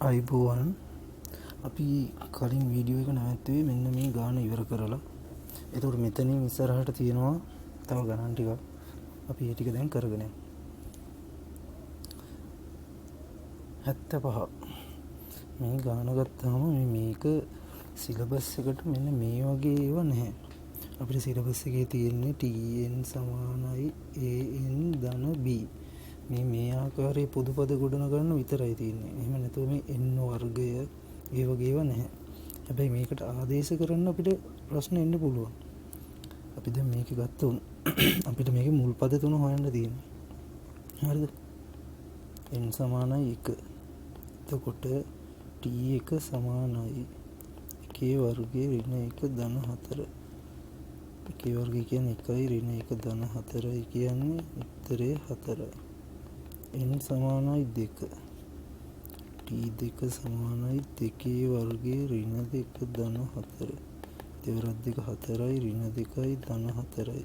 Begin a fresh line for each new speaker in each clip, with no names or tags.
අයිබෝවන් අපි කලින් වීඩියෝ එක නැවැත්තුවේ මෙන්න මේ ගාන ඉවර කරලා. එතකොට මෙතනින් ඉස්සරහට තියෙනවා තව ගණන් ටිකක්. අපි ඒ ටික දැන් කරගෙන යමු. 75 මේ ගාන ගත්තාම මේක සිලබස් එකට මෙන්න මේ වගේ ඒවා නැහැ. අපිට සිලබස් එකේ තියෙන්නේ tn සමානයි an ධන b. මේ ආකාරයේ පොදු පද ගොඩනගන්න විතරයි තියෙන්නේ. එහෙම නැතුව මේ n වර්ගය ඒ වගේ ඒවා නැහැ. හැබැයි මේකට ආදේශ කරන්න අපිට ප්‍රශ්න එන්න පුළුවන්. අපි දැන් මේක ගත්තොත් අපිට මේකේ මුල් පද තුන හොයන්න තියෙනවා. හරිද? n සමානයි 1. එතකොට t1 සමානයි 1 වර්ගයේ ඍණ 1 ධන 4. 1 වර්ගය කියන්නේ 1යි ඍණ 1 ධන 4යි කියන්නේ උත්තරේ 4යි. n සමානයි 2. t2 සමානයි 2 වර්ගයේ ඍණ 2 ධන 4. දෙවරක් දෙක 4යි ඍණ 2යි ධන 4යි.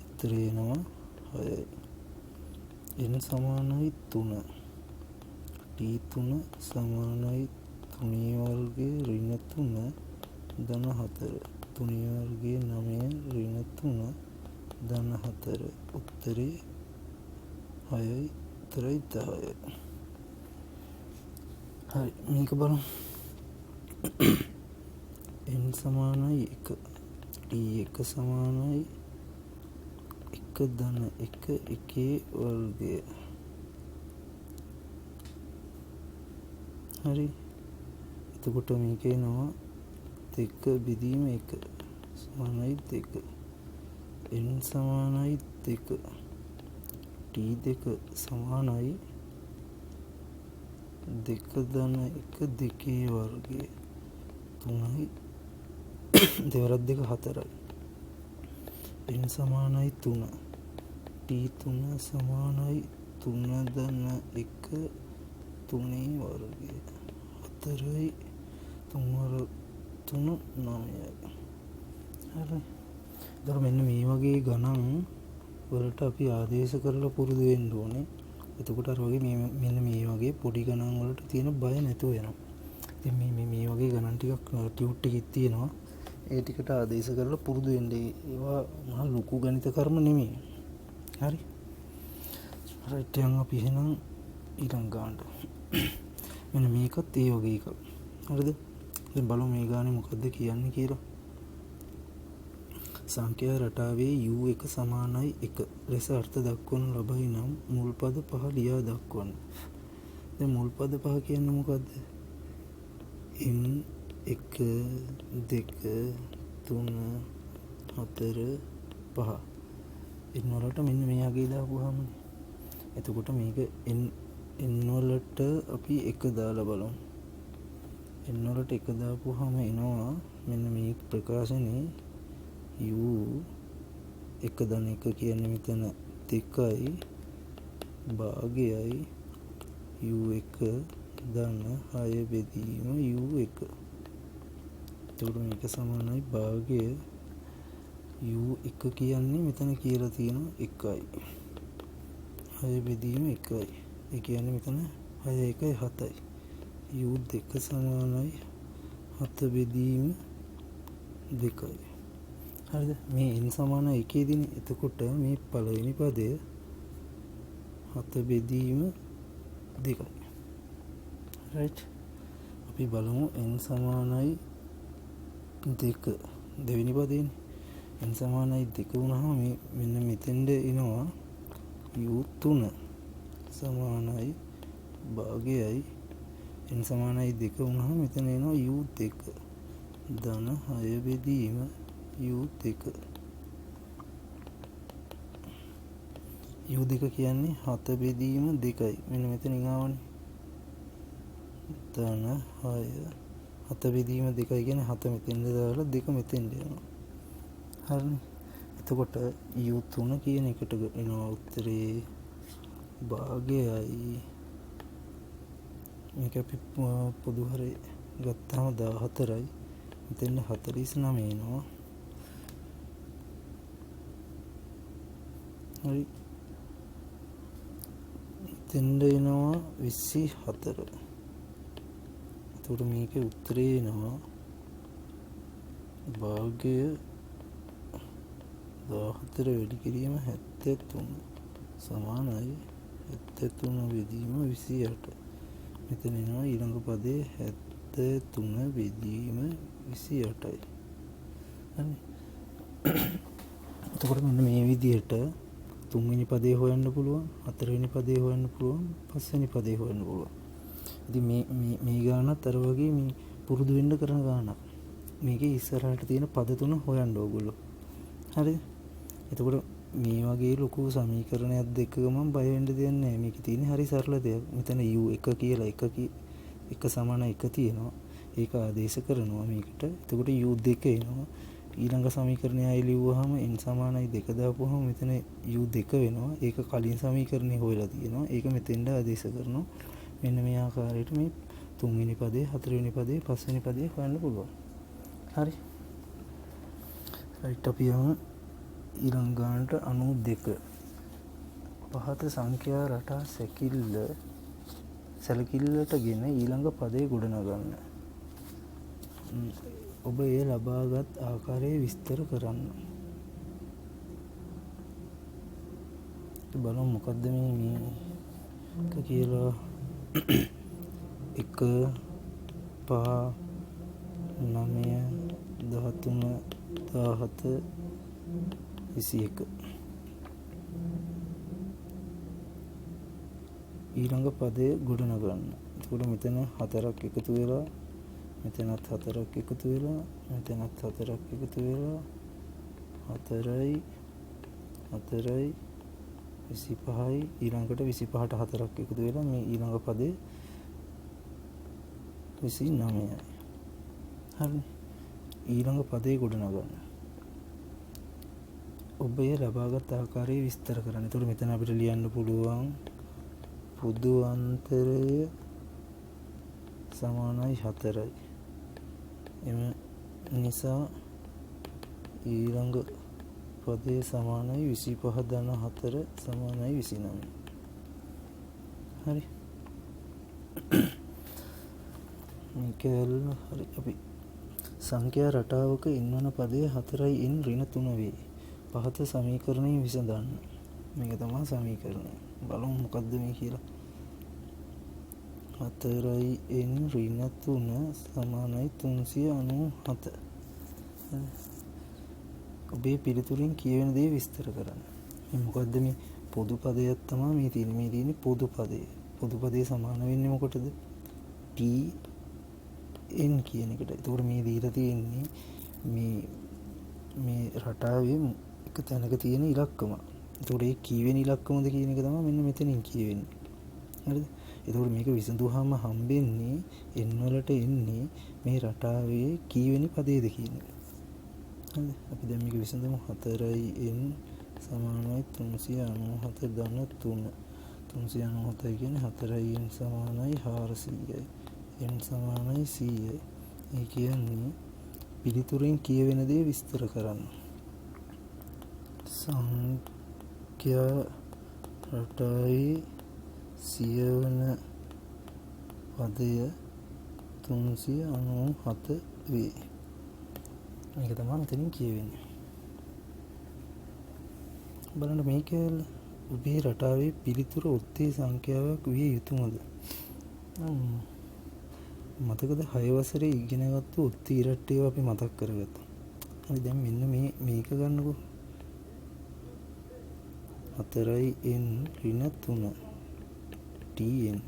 උත්තරේ එනවා 6යි. n සමානයි 3. t3 සමානයි 3 වර්ගයේ ඍණ 3 ධන 4. 3 වර්ගයේ 9 ඍණ 3 ධන 4. උත්තරේ 6යි. උත්තරේ 10යි. හරි මේක බලමු. n සමානයි 1. t1 සමානයි 1 ධන 1 1 වර්ගය. හරි. එතකොට මේක එනවා 2 බෙදීම 1 සමානයි 2. n සමානයි 2. t2 සමානයි 2 ධන 1 2 වර්ගය 3යි. දෙවරක් දෙක 4යි. n සමානයි 3. t3 සමානයි 3 ධන 1 3 වර්ගය 4යි. 3 9යි. හරි. ඒතර මෙන්න මේ වගේ ගණන් වලට අපි ආදේශ කරලා පුරුදු වෙන්න ඕනේ. එතකොට අර වගේ මෙන්න මේ වගේ පොඩි ගණන් වලට තියෙන බය නැතුව යනවා. ඉතින් මේ වගේ ගණන් ටිකක් ටියුට් එකේ තියෙනවා. ඒ ටිකට ආදේශ කරලා පුරුදු වෙන්න. ඒවා මහා ලොකු ගණිත කර්ම නෙමෙයි. හරි. රයිට් යන් අපි එහෙනම් ඊළඟ ගානට. මෙන්න මේකත් ඒ වගේ එකක්. හරිද? දැන් බලමු මේ ගානේ මොකද්ද කියන්නේ කියලා. සංඛ්‍යා රටාවේ u1 සමානයි 1 ලෙස අර්ථ දක්වනු ලබයි නම් මුල් පද පහ ලියා දක්වන්න. දැන් මුල් පද පහ කියන්නේ මොකද්ද? n 1 2 3 4 5. n වලට මෙන්න මේ අගේ දාපුවාම එතකොට මේක n වලට අපි 1 දාලා බලමු. n වලට 1 දාපුවාම එනවා මෙන්න මේ ප්‍රකාශනේ u 1 ධන 1 කියන්නේ මෙතන 2යි භාගයයි u1 ධන 6 බෙදීම u1. එතකොට මේක සමානයි භාගය u1 කියන්නේ මෙතන කියලා තියෙනවා 1යි 6 බෙදීම 1යි. ඒ කියන්නේ මෙතන 6 1යි 7යි. u2 සමානයි 7 බෙදීම 2යි. හරිද? මේ n සමාන 1 දිනේ. එතකොට මේ පළවෙනි පදය 7 බෙදීම 2යි. රයිට්. අපි බලමු n සමානයි 2 දෙවෙනි පදේනේ. n සමානයි 2 වුණාම මේ මෙන්න මෙතෙන්ද එනවා u3 සමානයි භාගයයි n සමානයි 2 වුණාම මෙතන එනවා u2 ධන 6 බෙදීම u2. u2 කියන්නේ 7 බෙදීම 2යි. මෙන්න මෙතන ආවනේ. ධන 6 7 බෙදීම 2යි කියන්නේ 7 මෙතෙන්ද දාලා 2 මෙතෙන්ද යනවා. හරිනේ. එතකොට u3 කියන එකට එනවා උත්තරේ භාගයයි. මේක අපි පොදු හරේ ගත්තාම 14යි. මෙතෙන් 49 එනවා. හරි. මෙතෙන්ද එනවා 24. එතකොට මේකේ උත්තරේ එනවා භාගය 14 වැඩි කිරීම 73 සමානයි 73 බෙදීම 28. මෙතන එනවා ඊළඟ පදේ 73 බෙදීම 28යි. හරි. එතකොට මෙන්න මේ විදිහට තුන්වෙනි පදේ හොයන්න පුළුවන්, හතරවෙනි පදේ හොයන්න පුළුවන්, පස්වෙනි පදේ හොයන්න පුළුවන්. ඉතින් මේ ගානත් අර වගේ මේ පුරුදු වෙන්න කරන ගානක්. මේකේ ඉස්සරහට තියෙන පද තුන හොයන්න ඕගොල්ලෝ. හරිද? එතකොට මේ වගේ ලොකු සමීකරණයක් දෙක ගමන් බය වෙන්න දෙයක් නැහැ. මේකේ තියෙන්නේ හරි සරල දෙයක්. මෙතන u1 කියලා එක සමාන 1 තියෙනවා. ඒක ආදේශ කරනවා මේකට. එතකොට u2 එනවා. ඊළඟ සමීකරණය ආයෙ ලිව්වහම n සමානයි 2 දාපුවහම මෙතන u2 වෙනවා. ඒක කලින් සමීකරණේ හොයලා තියෙනවා. ඒක මෙතෙන්ට ආදේශ කරනවා. මෙන්න මේ ආකාරයට මේ තුන්වෙනි පදේ, හතරවෙනි පදේ, පස්වෙනි පදේ හොයන්න පුළුවන්. හරි. රයිට් අපි යමු ඊළඟ ගානට 92. පහත සංඛ්‍යා රටා සැලකිල්ලටගෙන ඊළඟ පදේ ගොඩනගන්න. ඔබ එය ලබාගත් ආකාරය විස්තර කරන්න. බලමු මොකද්ද මේක කියලා. 1 5 9 13 17 21 ඊළඟ පදේ ගොඩනගන්න. එතකොට මෙතන 4ක් එකතු වෙලා මෙතනත් 4ක් එකතු වෙලා මෙතනත් 4ක් එකතු වෙලා 4යි 4යි 25යි ඊළඟට 25ට 4ක් එකතු වෙලා මේ ඊළඟ පදේ 29යි. හරි. ඊළඟ පදේ ගොඩනගන්න. ඔබ ඒ ලබාගත් ආකාරය විස්තර කරන්න. එතකොට මෙතන අපිට ලියන්න පුළුවන් පොදු අන්තරය සමානයි 4යි. එම නිසා ඊළඟ පදේ සමානයි 25 ධන 4 සමානයි 29. හරි. මේක හරි. අපි සංඛ්‍යා රටාවක ඉන්වන පදේ 4යි n ඍණ 3 වේ. පහත සමීකරණය විසඳන්න. මේක තමයි සමීකරණය. බලමු මොකද්ද මේ කියලා. 4යි n ඍණ 3 සමානයි 397. ඔබේ පිළිතුරින් කියවෙන දේ විස්තර කරන්න. මේ මොකද්ද මේ පොදු පදයක් තමයි මේ තියෙන්නේ. මේ තියෙන්නේ පොදු පදේ. පොදු පදේ සමාන වෙන්නේ මොකටද? t n කියන එකට. ඒතකොට මේ දීලා තියෙන්නේ මේ රටාවේ එක තැනක තියෙන ඉලක්කම. ඒතකොට ඒ කීවෙනි ඉලක්කමද කියන එක තමයි මෙන්න මෙතනින් කියවෙන්නේ. හරිද? ඒතකොට මේක විසඳුවාම හම්බෙන්නේ n වලට එන්නේ මේ රටාවේ කීවෙනි පදේද කියන එක. හරිද? අපි දැන් මේක විසඳමු. 4යි n සමානයි 397 ධන 3. 397 කියන්නේ 4යි n සමානයි 400යි. n සමානයි 100යි. ඒ කියන්නේ පිළිතුරෙන් කියවෙන දේ විස්තර කරන්න. සංඛ්‍යා රටාවේ 100 වන පදය 397 වේ. මේක තමයි මෙතනින් කියවෙන්නේ. බලන්න මේක ඔබේ රටාවේ පිළිතුර ඔත්තේ සංඛ්‍යාවක් විය යුතුමද? මතකද 6 වසරේ ඉගෙනගත්තු ඔත්ති ඉරට්ටේව අපි මතක් කරගත්තා. හරි. දැන් මෙන්න මේක ගන්නකො. 4යි n ඍණ 3 tn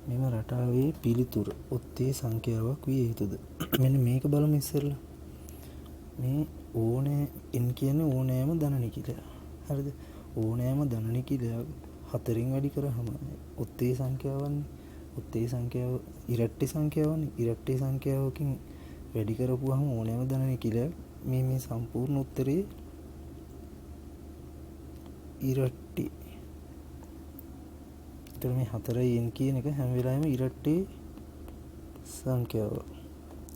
මෙම රටාවේ පිළිතුර ඔත්තේ සංඛ්‍යාවක් විය යුතුද? මෙන්න මේක බලමු ඉස්සෙල්ලා. මේ ඕනෑ n කියන්නේ ඕනෑම ධන නිකිලයක්. හරිද? ඕනෑම ධන නිකිලයක් 4න් වැඩි කරාම ඔත්තේ සංඛ්‍යාවන්නේ. ඔත්තේ සංඛ්‍යාව ඉරට්ටේ සංඛ්‍යාවන්නේ. ඉරට්ටේ සංඛ්‍යාවකින් වැඩි කරපුවාම ඕනෑම ධන නිකිලයක් මේ සම්පූර්ණ උත්තරේ ඉරට්ටේ. ඒතර මේ 4යි n කියන එක හැම වෙලාවෙම ඉරට්ටේ සංඛ්‍යාව.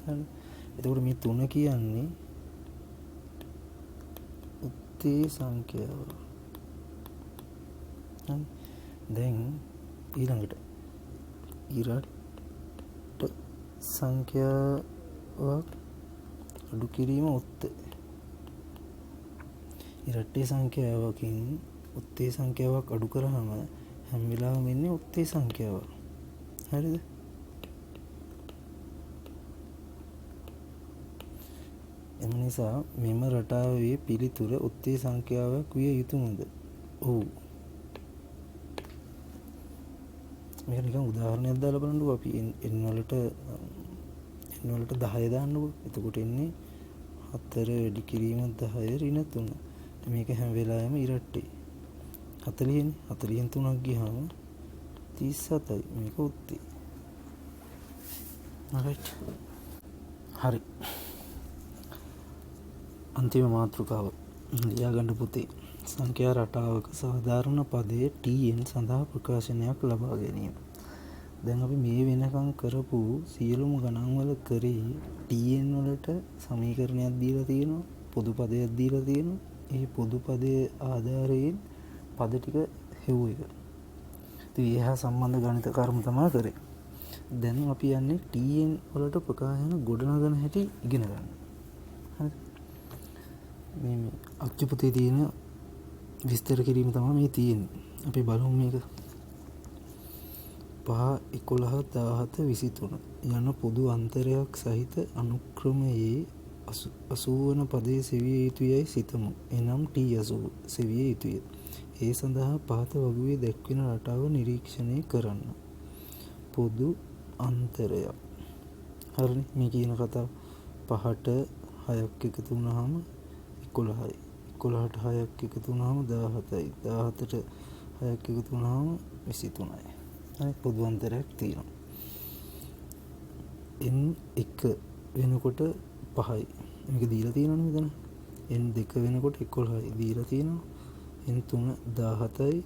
හරි. එතකොට මේ 3 කියන්නේ උත්තේ සංඛ්‍යාව. හරි. දැන් ඊළඟට ඉරට්ට සංඛ්‍යාවක් අඩු කිරීම උත්තේ. ඉරට්ටේ සංඛ්‍යාවකින් උත්තේ සංඛ්‍යාවක් අඩු කරාම හැම වෙලාවෙම එන්නේ උත්තේ සංඛ්‍යාවක්. හරිද? එම නිසා මෙම රටාවේ පිළිතුර උත්තේ සංඛ්‍යාවක් විය යුතුමද? ඔව්. මේක නිකන් උදාහරණයක් දාලා බලන්නකෝ. අපි n වලට 10 දාන්නකෝ. එතකොට එන්නේ 4 වැඩි කිරීම 10 ඍණ 3. මේක හැම වෙලාවෙම ඉරට්ටේ. 40නේ. 40න් 3ක් ගියාම 37යි. මේක උත්තේ. හරි. අන්තිම මාතෘකාව ලියාගන්න පුතේ. සංඛ්‍යා රටාවක සාධාරණ පදයේ tn සඳහා ප්‍රකාශනයක් ලබා ගැනීම. දැන් අපි මේ වෙනකම් කරපු සියලුම ගණන් වල කරේ tn වලට සමීකරණයක් දීලා තියෙනවා, පොදු පදයක් දීලා තියෙනවා. ඒ පොදු පදයේ ආධාරයෙන් පද ටික හෙව්ව එක. ඉතින් ඒහා සම්බන්ධ ගණිත කර්ම තමයි කරේ. දැන් අපි යන්නේ tn වලට ප්‍රකාශන ගොඩනගන හැටි ඉගෙන ගන්න. හරි. මේ අක්කි පුතේ තියෙන විස්තර කිරීම තමයි මේ තියෙන්නේ. අපි බලමු මේක. 5 11 17 23 යන පොදු අන්තරයක් සහිත අනුක්‍රමයේ 80 වන පදයේ සෙවිය යුතුයයි සිතමු. එනම් T80 සෙවිය යුතුය. ඒ සඳහා පහත වගුවේ දැක්වෙන රටාව නිරීක්ෂණය කරන්න. පොදු අන්තරයක්. හරිනේ. මේ කියන කතාව 5ට 6ක් එකතු වුණාම 11යි. 11ට 6ක් එකතු වුණාම 17යි. 17ට 6ක් එකතු වුණාම 23යි. හරි. පොදු අන්තරයක් තියෙනවා. n1 වෙනකොට 5යි. මේක දීලා තියෙනවනේ මෙතන. n2 වෙනකොට 11යි දීලා තියෙනවා. n3 17යි.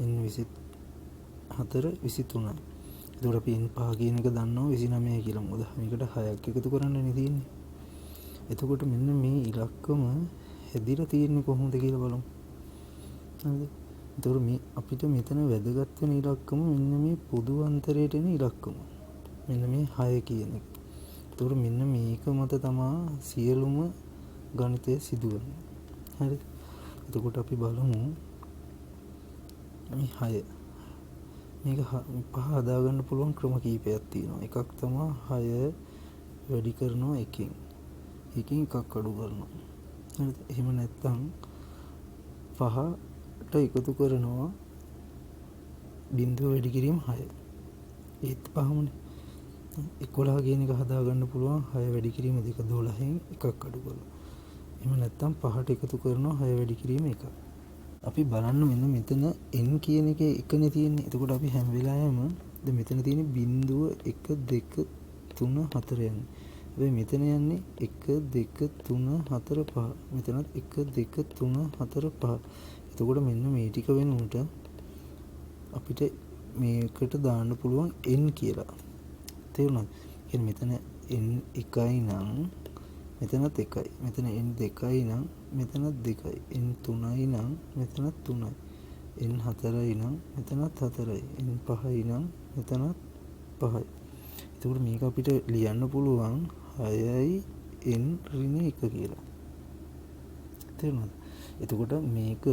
n24 23යි. ඒකට අපි n5 කියන එක දන්නවා 29යි කියලා. මොකද මේකට 6ක් එකතු කරන්නනේ තියෙන්නේ. එතකොට මෙන්න මේ ඉලක්කම හැදිලා තියෙන්නේ කොහොමද කියලා බලමු. හරිද? ඒතකොට මේ අපිට මෙතන වැදගත් වෙන ඉලක්කම මෙන්න මේ පොදු අන්තරයට එන ඉලක්කම. මෙන්න මේ 6 කියන එක. ඒතකොට මෙන්න මේක මත තමයි සියලුම ගණිතය සිදුවන්නේ. හරිද? එතකොට අපි බලමු මේ 6. මේක 5 හදාගන්න පුළුවන් ක්‍රම කීපයක් තියෙනවා. එකක් තමයි 6 වැඩි කරනවා 1කින්. එකකින් එකක් අඩු කරනවා. හරිද? එහෙම නැත්නම් 5ට එකතු කරනවා බිංදුව වැඩි කිරීම 6. ඒත් 5මනේ. 11 කියන එක හදාගන්න පුළුවන් 6 වැඩි කිරීම 2 12න් එකක් අඩු කරනවා. එහෙම නැත්නම් 5ට එකතු කරනවා 6 වැඩි කිරීම 1. අපි බලන්න මෙන්න මෙතන n කියන එකේ එකනේ තියෙන්නේ. එතකොට අපි හැම වෙලාවෙම දැන් මෙතන තියෙන බිංදුව 1 2 3 4 යන්නේ. හැබැයි මෙතන යන්නේ 1 2 3 4 5. මෙතනත් 1 2 3 4 5. එතකොට මෙන්න මේ ටික වෙනුවට අපිට මේකට දාන්න පුළුවන් n කියලා. තේරුණාද? කියන්නේ මෙතන n 1යි නම් මෙතනත් 1යි. මෙතන n 2යි නම් මෙතනත් 2යි. n 3යි නම් මෙතනත් 3යි. n 4යි නම් මෙතනත් 4යි. n 5යි නම් මෙතනත් 5යි. එතකොට මේක අපිට ලියන්න පුළුවන් 6යි n ඍණ 1 කියලා. තේරුණාද? එතකොට මේක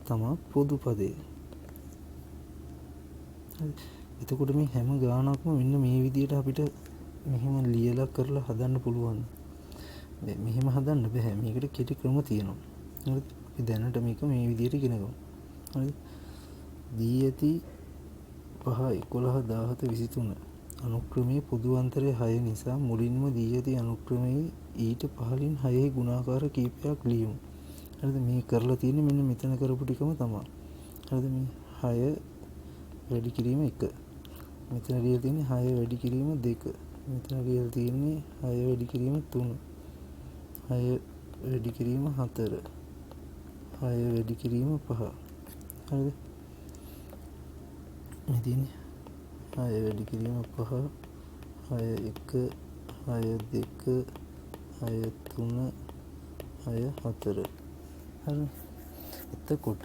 තමයි පොදු පදේ. හරි. එතකොට මේ හැම ගානක්ම මෙන්න මේ විදිහට අපිට මෙහෙම ලියලා කරලා හදන්න පුළුවන්. මෙහෙම හදන්න බෑ. මේකට කෙටි ක්‍රම තියෙනවා. හරිද? අපි දැනට මේක මේ විදිහට ඉගෙන ගමු. හරිද? දී ඇති 5 11 17 23 අනුක්‍රමයේ පොදු අන්තරය 6 නිසා මුලින්ම දී ඇති අනුක්‍රමයේ ඊට පහළින් 6 ගුණාකාර කීපයක් ලියමු. හරිද? මේ කරලා තියෙන්නේ මෙන්න මෙතන කරපු ටිකම තමයි. හරිද? මේ 6 වැඩි කිරීම 1. මෙතන ලියලා තියෙන්නේ 6 වැඩි කිරීම 2. මෙතන ලියලා තියෙන්නේ 6 වැඩි කිරීම 3. 6 වැඩි කිරීම 4. 6 වැඩි කිරීම 5. හරිද? මේ තියෙන්නේ 6 වැඩි කිරීම 5. 6 1 6 2 6 3 6 4. හරි. එතකොට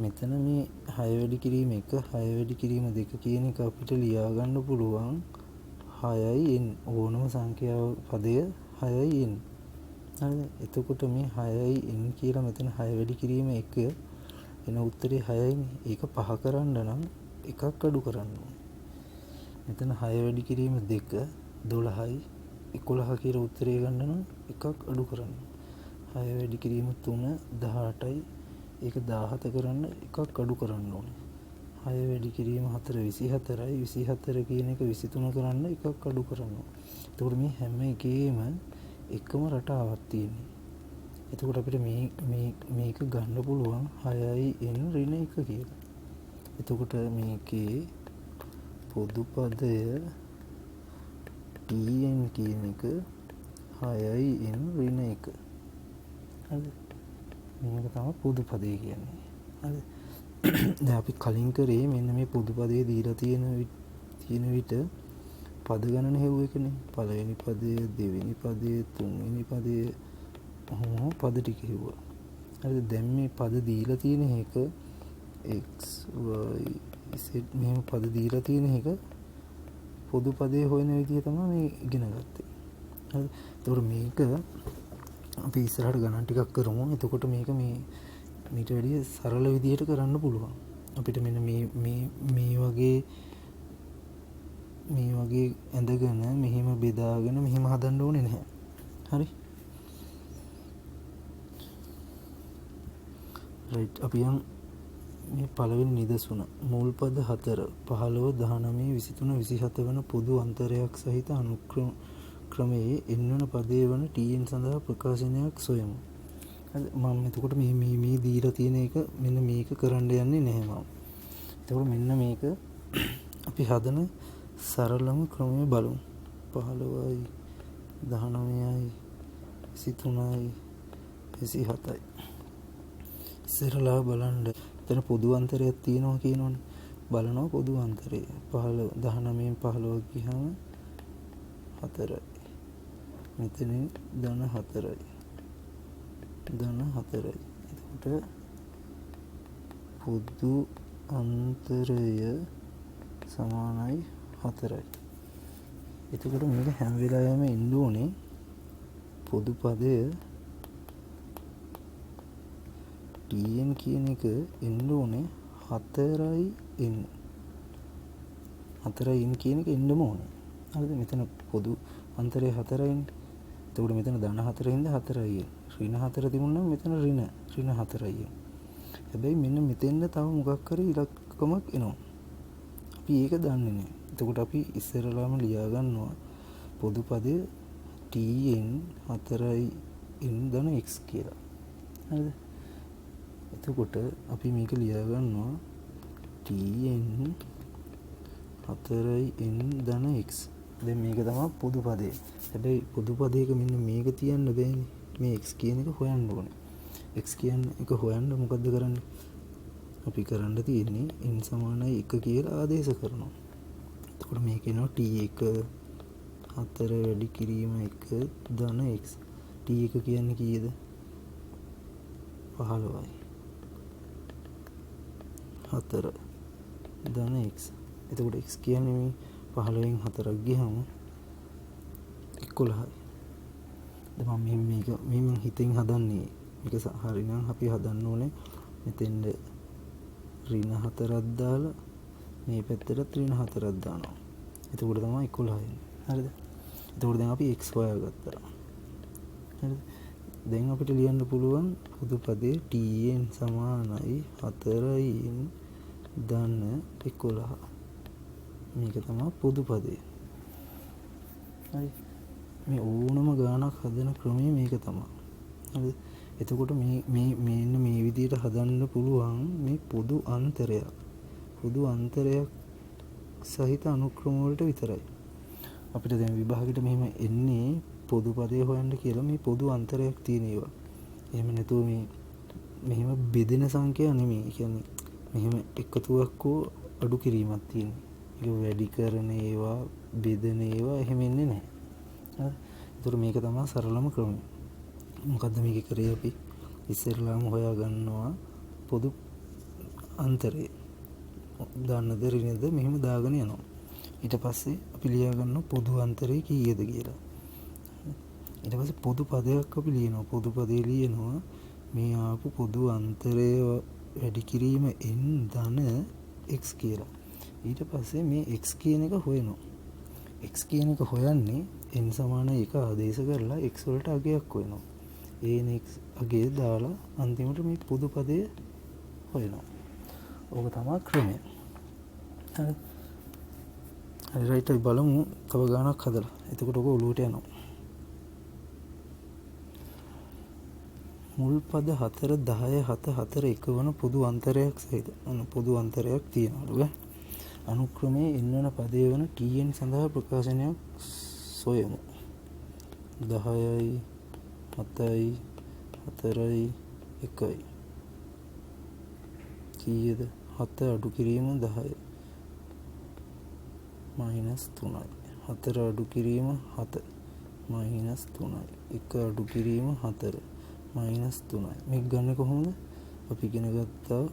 මෙතන මේ 6 වැඩි කිරීම 1 6 වැඩි කිරීම 2 කියන එක අපිට ලියා ගන්න පුළුවන් 6යි n ඕනම සංඛ්‍යාව පදය 6යි n. හරිද? එතකොට මේ 6යි n කියලා මෙතන 6 වැඩි කිරීම 1 එන උත්තරේ 6යිනේ. ඒක පහ කරන්න නම් එකක් අඩු කරන්න ඕනේ. මෙතන 6 වැඩි කිරීම 2 12යි 11 කියලා උත්තරේ ගන්න නම් එකක් අඩු කරන්න. 6 වැඩි කිරීම 3 18යි ඒක 17 කරන්න එකක් අඩු කරන්න ඕනේ. 6 වැඩි කිරීම 4 24යි 24 කියන එක 23 කරන්න එකක් අඩු කරන්න ඕනේ. එතකොට මේ හැම එකේම එකම රටාවක් තියෙනවා. එතකොට අපිට මේක ගන්න පුළුවන් 6යි n ඍණ 1 කියලා. එතකොට මේකේ පොදු පදය tn කියන එක 6යි n ඍණ 1. හරිද? මේක තමයි පොදු පදය කියන්නේ. හරිද? දැන් අපි කලින් කරේ මෙන්න මේ පොදු පදයේ දීලා තියෙන විට පද ගණන හෙව්ව එකනේ. පළවෙනි පදය, දෙවෙනි පදය, තුන්වෙනි පදය ඔහොම පද ටික හෙව්වා. හරිද? දැන් මේ පද දීලා තියෙන එක x y z මෙහෙම පද දීලා තියෙන එක පොදු පදයේ හොයන විදිය තමයි මේ ඉගෙන ගත්තේ. හරිද? ඒතකොට මේක අපි ඉස්සරහට ගණන් ටිකක් කරමු. එතකොට මේක මීට වැඩිය සරල විදියට කරන්න පුළුවන්. අපිට මෙන්න මේ වගේ ඇඳගෙන මෙහෙම බෙදාගෙන මෙහෙම හදන්න ඕනේ නැහැ. හරි? රයිට්. අපි යන් මේ පළවෙනි නිදසුන මුල් පද 4 15 19 23 27 වන පොදු අන්තරයක් සහිත අනුක්‍රමයේ n වන පදයේ වන tn සඳහා ප්‍රකාශනයක් සොයමු. හරි? මම එතකොට මේ දීලා තියෙන එක මෙන්න මේක කරන්න යන්නේ නැහැ මම. එතකොට මෙන්න මේක අපි හදන සරලම ක්‍රමය බලමු. 15යි 19යි 23යි 27යි ඉස්සරලා බලන්න. එතන පොදු අන්තරයක් තියෙනවා කියනවනේ. බලනවා පොදු අන්තරය 15 19න් 15 ගියාම 4යි. මෙතනින් ධන 4යි. ධන 4යි. එතකොට පොදු අන්තරය සමානයි 4යි. එතකොට මේක හැම වෙලාවෙම එන්න ඕනේ පොදු පදය tn කියන එක එන්න ඕනේ 4යි n. 4යි n කියන එක එන්නම ඕනේ. හරිද? මෙතන පොදු අන්තරය 4යිනේ. එතකොට මෙතන ධන 4 ඉඳ 4යි n. ඍණ 4 තිබුණා මෙතන ඍණ 4යි n. හැබැයි මෙන්න මෙතෙන්ද තව මොකක් හරි ඉලක්කමක් එනවා. අපි ඒක දන්නේ නැහැ. එතකොට අපි ඉස්සරලාම ලියා ගන්නවා පොදු පදය tn 4යි n ධන x කියලා. හරිද? එතකොට අපි මේක ලියා ගන්නවා tn 4යි n ධන x. දැන් මේක තමයි පොදු පදේ. හැබැයි පොදු පදයක මෙන්න මේක තියන්න බෑනේ. මේ x කියන එක හොයන්න ඕනේ. x කියන එක හොයන්න මොකද්ද කරන්නේ? අපි කරන්න තියෙන්නේ n සමානයි 1 කියලා ආදේශ කරනවා. එතකොට මේක එනවා t1 4 වැඩි කිරීම 1 ධන x. t1 කියන්නේ කීයද? 15යි. 4 ධන x. එතකොට x කියන්නේ මේ 15න් 4ක් ගියහම 11යි. දැන් මම හිතෙන් හදන්නේ මේක හරිනම් අපි හදන්න ඕනේ මෙතෙන්ද ඍණ 4ක් දාලා මේ පැත්තට ඍණ 4ක් දානවා. එතකොට තමයි 11යි. හරිද? එතකොට දැන් අපි x හොයාගත්තා. හරිද? දැන් අපිට ලියන්න පුළුවන් පොදු පදේ tn සමානයි 4යි n ධන 11. මේක තමයි පොදු පදේ. හරි? මේ ඕනම ගානක් හදන ක්‍රමය මේක තමයි. හරිද? එතකොට මෙන්න මේ විදිහට හදන්න පුළුවන් මේ පොදු අන්තරයක්. පොදු අන්තරයක් සහිත අනුක්‍රම වලට විතරයි. අපිට දැන් විභාගෙට මෙහෙම එන්නේ පොදු පදේ හොයන්න කියලා මේ පොදු අන්තරයක් තියෙන ඒවා. එහෙම නැතුව මේ මෙහෙම බෙදෙන සංඛ්‍යා නෙමෙයි. ඒ කියන්නේ මෙහෙම එකතුවක් හෝ අඩු කිරීමක් තියෙනවා. ඒක වැඩි කරන ඒවා බෙදෙන ඒවා එහෙම එන්නේ නැහැ. හරි? ඒතර මේක තමයි සරලම ක්‍රමය. මොකද්ද මේක කරේ අපි ඉස්සෙල්ලාම හොයා ගන්නවා පොදු අන්තරය. දාන්නද ඍණද මෙහෙම දාගෙන යනවා. ඊට පස්සේ අපි ලියා ගන්න පොදු අන්තරය කීයද කියලා. ඊට පස්සේ පොදු පදයක් අපි ලියනවා. පොදු පදේ ලියනවා මේ ආපු පොදු අන්තරය වැඩි කිරීම n ධන x කියලා. ඊට පස්සේ මේ x කියන එක හොයනවා. x කියන එක හොයන්නේ n සමාන 1 ආදේශ කරලා x වලට අගයක් හොයනවා. an x අගය දාලා අන්තිමට මේ පොදු පදය හොයනවා. ඕක තමයි ක්‍රමය. හරි. හරි රයිට් අපි බලමු තව ගානක් හදලා. එතකොට ඔක ඔලුවට යනවා. මුල් පද 4 10 7 4 1 වන පොදු අන්තරයක් සහිත පොදු අන්තරයක් තියෙනවලු. අනුක්‍රමයේ n වන පදය වන tn සඳහා ප්‍රකාශනයක් සොයමු. 10යි 7යි 4යි 1යි කීයද? 7 අඩු කිරීම 10 මයිනස් 3යි. 4 අඩු කිරීම 7 මයිනස් 3යි. 1 අඩු කිරීම 4 මයිනස් 3යි. මේක ගන්න කොහොමද? අපි ඉගෙන ගත්තා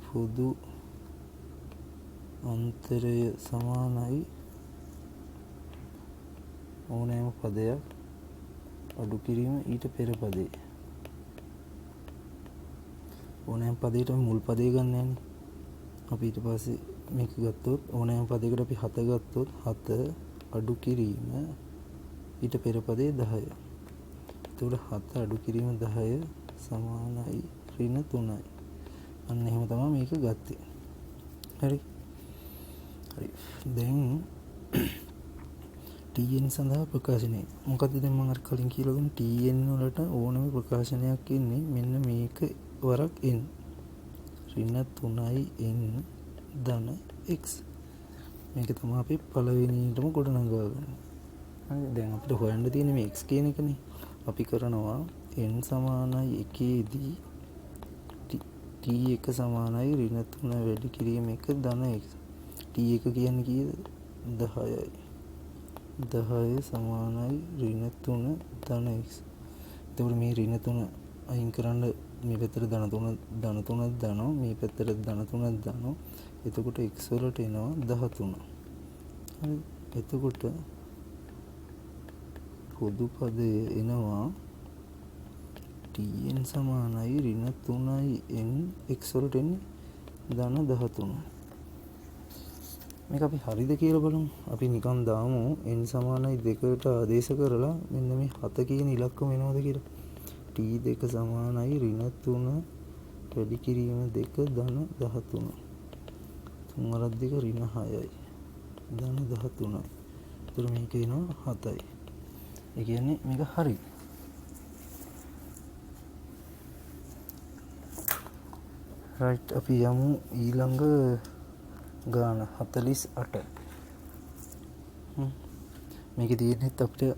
පොදු අන්තරය සමානයි ඕනෑම පදයක් අඩු කිරීම ඊට පෙර පදේ. ඕනෑම පදයට මුල් පදේ ගන්න යන්නේ. අපි ඊට පස්සේ මේක ගත්තොත් ඕනෑම පදයකට අපි 7 ගත්තොත් 7 අඩු කිරීම ඊට පෙර පදේ 10. එතකොට 7 අඩු කිරීම 10 සමානයි ඍණ 3යි. අන්න එහෙම තමයි මේක ගත්තේ. හරි. හරි. දැන් tn සඳහා ප්‍රකාශනය. මොකද්ද දැන් මම අර කලින් කියලා දුන්න tn වලට ඕනම ප්‍රකාශනයක් ඉන්නේ මෙන්න මේක වරක් n. ඍණ 3යි n ධන x. මේක තමයි අපි පළවෙනියටම ගොඩනගාගන්නේ. හරි. දැන් අපිට හොයන්න තියෙන්නේ මේ x කියන එකනේ. අපි කරනවා n සමානයි 1 දී t1 සමානයි ඍණ 3 වැඩි කිරීම 1 ධන x. t1 කියන්නේ කීයද? 10යි. 10 සමානයි ඍණ 3 ධන x. එතකොට මේ ඍණ 3 අයින් කරන්න මේ පැත්තට ධන 3ක් දානවා. මේ පැත්තට ධන 3ක් දානවා. එතකොට x වලට එනවා 13. හරි. එතකොට පොදු පදය එනවා tn සමානයි ඍණ 3යි n x වලට එන්නේ ධන 13. මේක අපි හරිද කියලා බලමු. අපි නිකන් දාමු n සමානයි 2ට ආදේශ කරලා මෙන්න මේ 7 කියන ඉලක්කම එනවද කියලා. t2 සමානයි ඍණ 3 වැඩි කිරීම 2 ධන 13. 3 වරක් 2 ඍණ 6යි. ධන 13යි. ඒතර මේක එනවා 7යි. ඒ කියන්නේ මේක හරි. රයිට්. අපි යමු ඊළඟ ගාන 48. මේකේ තියෙන්නේ අපිට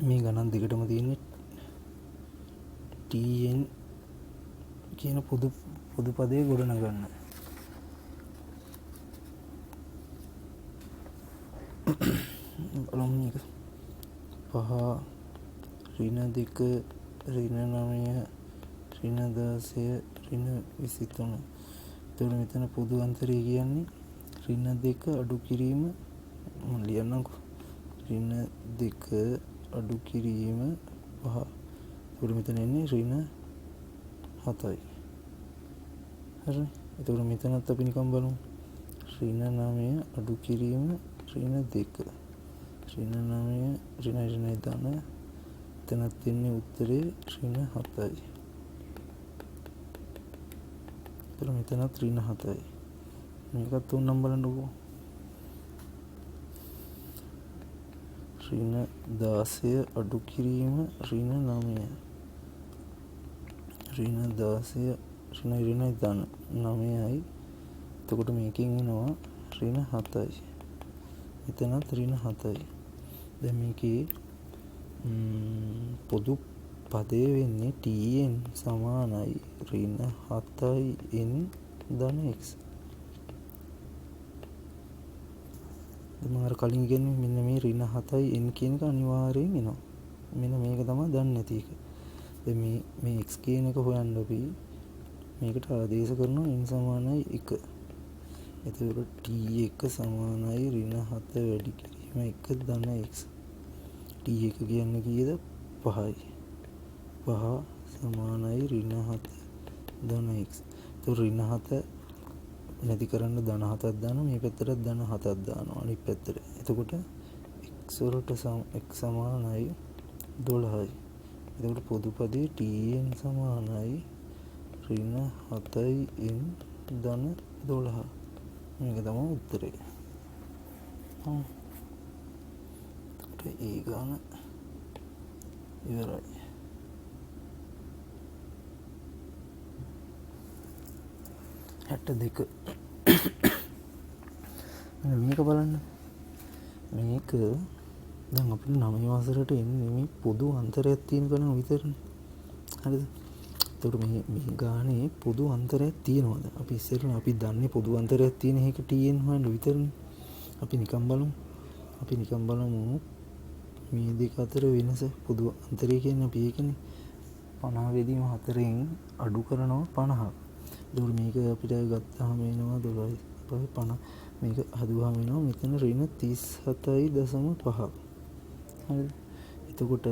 මේ ගණන් දෙකටම තියෙන්නේ tn කියන පොදු පදේ ගොඩනගන්න. බලමු මේක. 5 ඍණ 2 ඍණ 9 ඍණ 16 ඍණ 23. එතකොට මෙතන පොදු අන්තරය කියන්නේ ඍණ 2 අඩු කිරීම මම ලියන්නම්කෝ. ඍණ 2 අඩු කිරීම 5. එතකොට මෙතන එන්නේ ඍණ 7යි. හරි. එතකොට මෙතනත් අපි නිකන් බලමු. ඍණ 9 අඩු කිරීම ඍණ 2. ඍණ 9 ඍණ ධන. එතනත් එන්නේ උත්තරේ ඍණ 7යි. එතකොට මෙතනත් ඍණ 7යි. මේකත් උන්නම් බලන්නකෝ. ඍණ 16 අඩු කිරීම ඍණ 9. ඍණ 16 ඍණ ධන 9යි. එතකොට මේකෙන් එනවා ඍණ 7යි. එතනත් ඍණ 7යි. දැන් මේකේ පොදු පදේ වෙන්නේ tn සමානයි ඍණ 7යි n ධන x. දැන් මම අර කලින් කියන්නේ මෙන්න මේ ඍණ 7යි n කියන එක අනිවාර්යෙන් එනවා. මෙන්න මේක තමයි දන්නේ නැති එක. දැන් මේ x කියන එක හොයන්න අපි මේකට ආදේශ කරනවා n සමානයි 1. එතකොට t1 සමානයි ඍණ 7 වැඩි කිරීම 1 ධන x. t1 කියන්නේ කීයද? 5යි. 5 සමානයි ඍණ 7 ධන x. එතකොට ඍණ 7 නැති කරන්න ධන 7ක් දානවා. මේ පැත්තට ධන 7ක් දානවා අනිත් පැත්තට. එතකොට x වලට x සමානයි 12යි. එතකොට පොදු පදේ tn සමානයි ඍණ 7යි n ධන 12. මේක තමයි උත්තරේ. එතකොට ඒ ගාන ඉවරයි. හැට දෙක. මේක බලන්න. මේක දැන් අපිට 9 වසරට එන්නේ මේ පොදු අන්තරයක් තියෙන කෙනා විතරනේ. හරිද? එතකොට මේ ගානේ පොදු අන්තරයක් තියෙනවද? අපි ඉස්සෙල්ලා අපි දන්නේ පොදු අන්තරයක් තියෙන එක tn හොයන්න විතරනේ. අපි නිකන් බලමු මේ දෙක අතර වෙනස. පොදු අන්තරය කියන්නේ අපි ඒකනේ 50 වෙදීම 4න් අඩු කරනවා 50. එතකොට මේක අපිට ගත්තාම එනවා 12 50. මේක හදුවාම එනවා මෙතන ඍණ 37.5. හරිද? එතකොට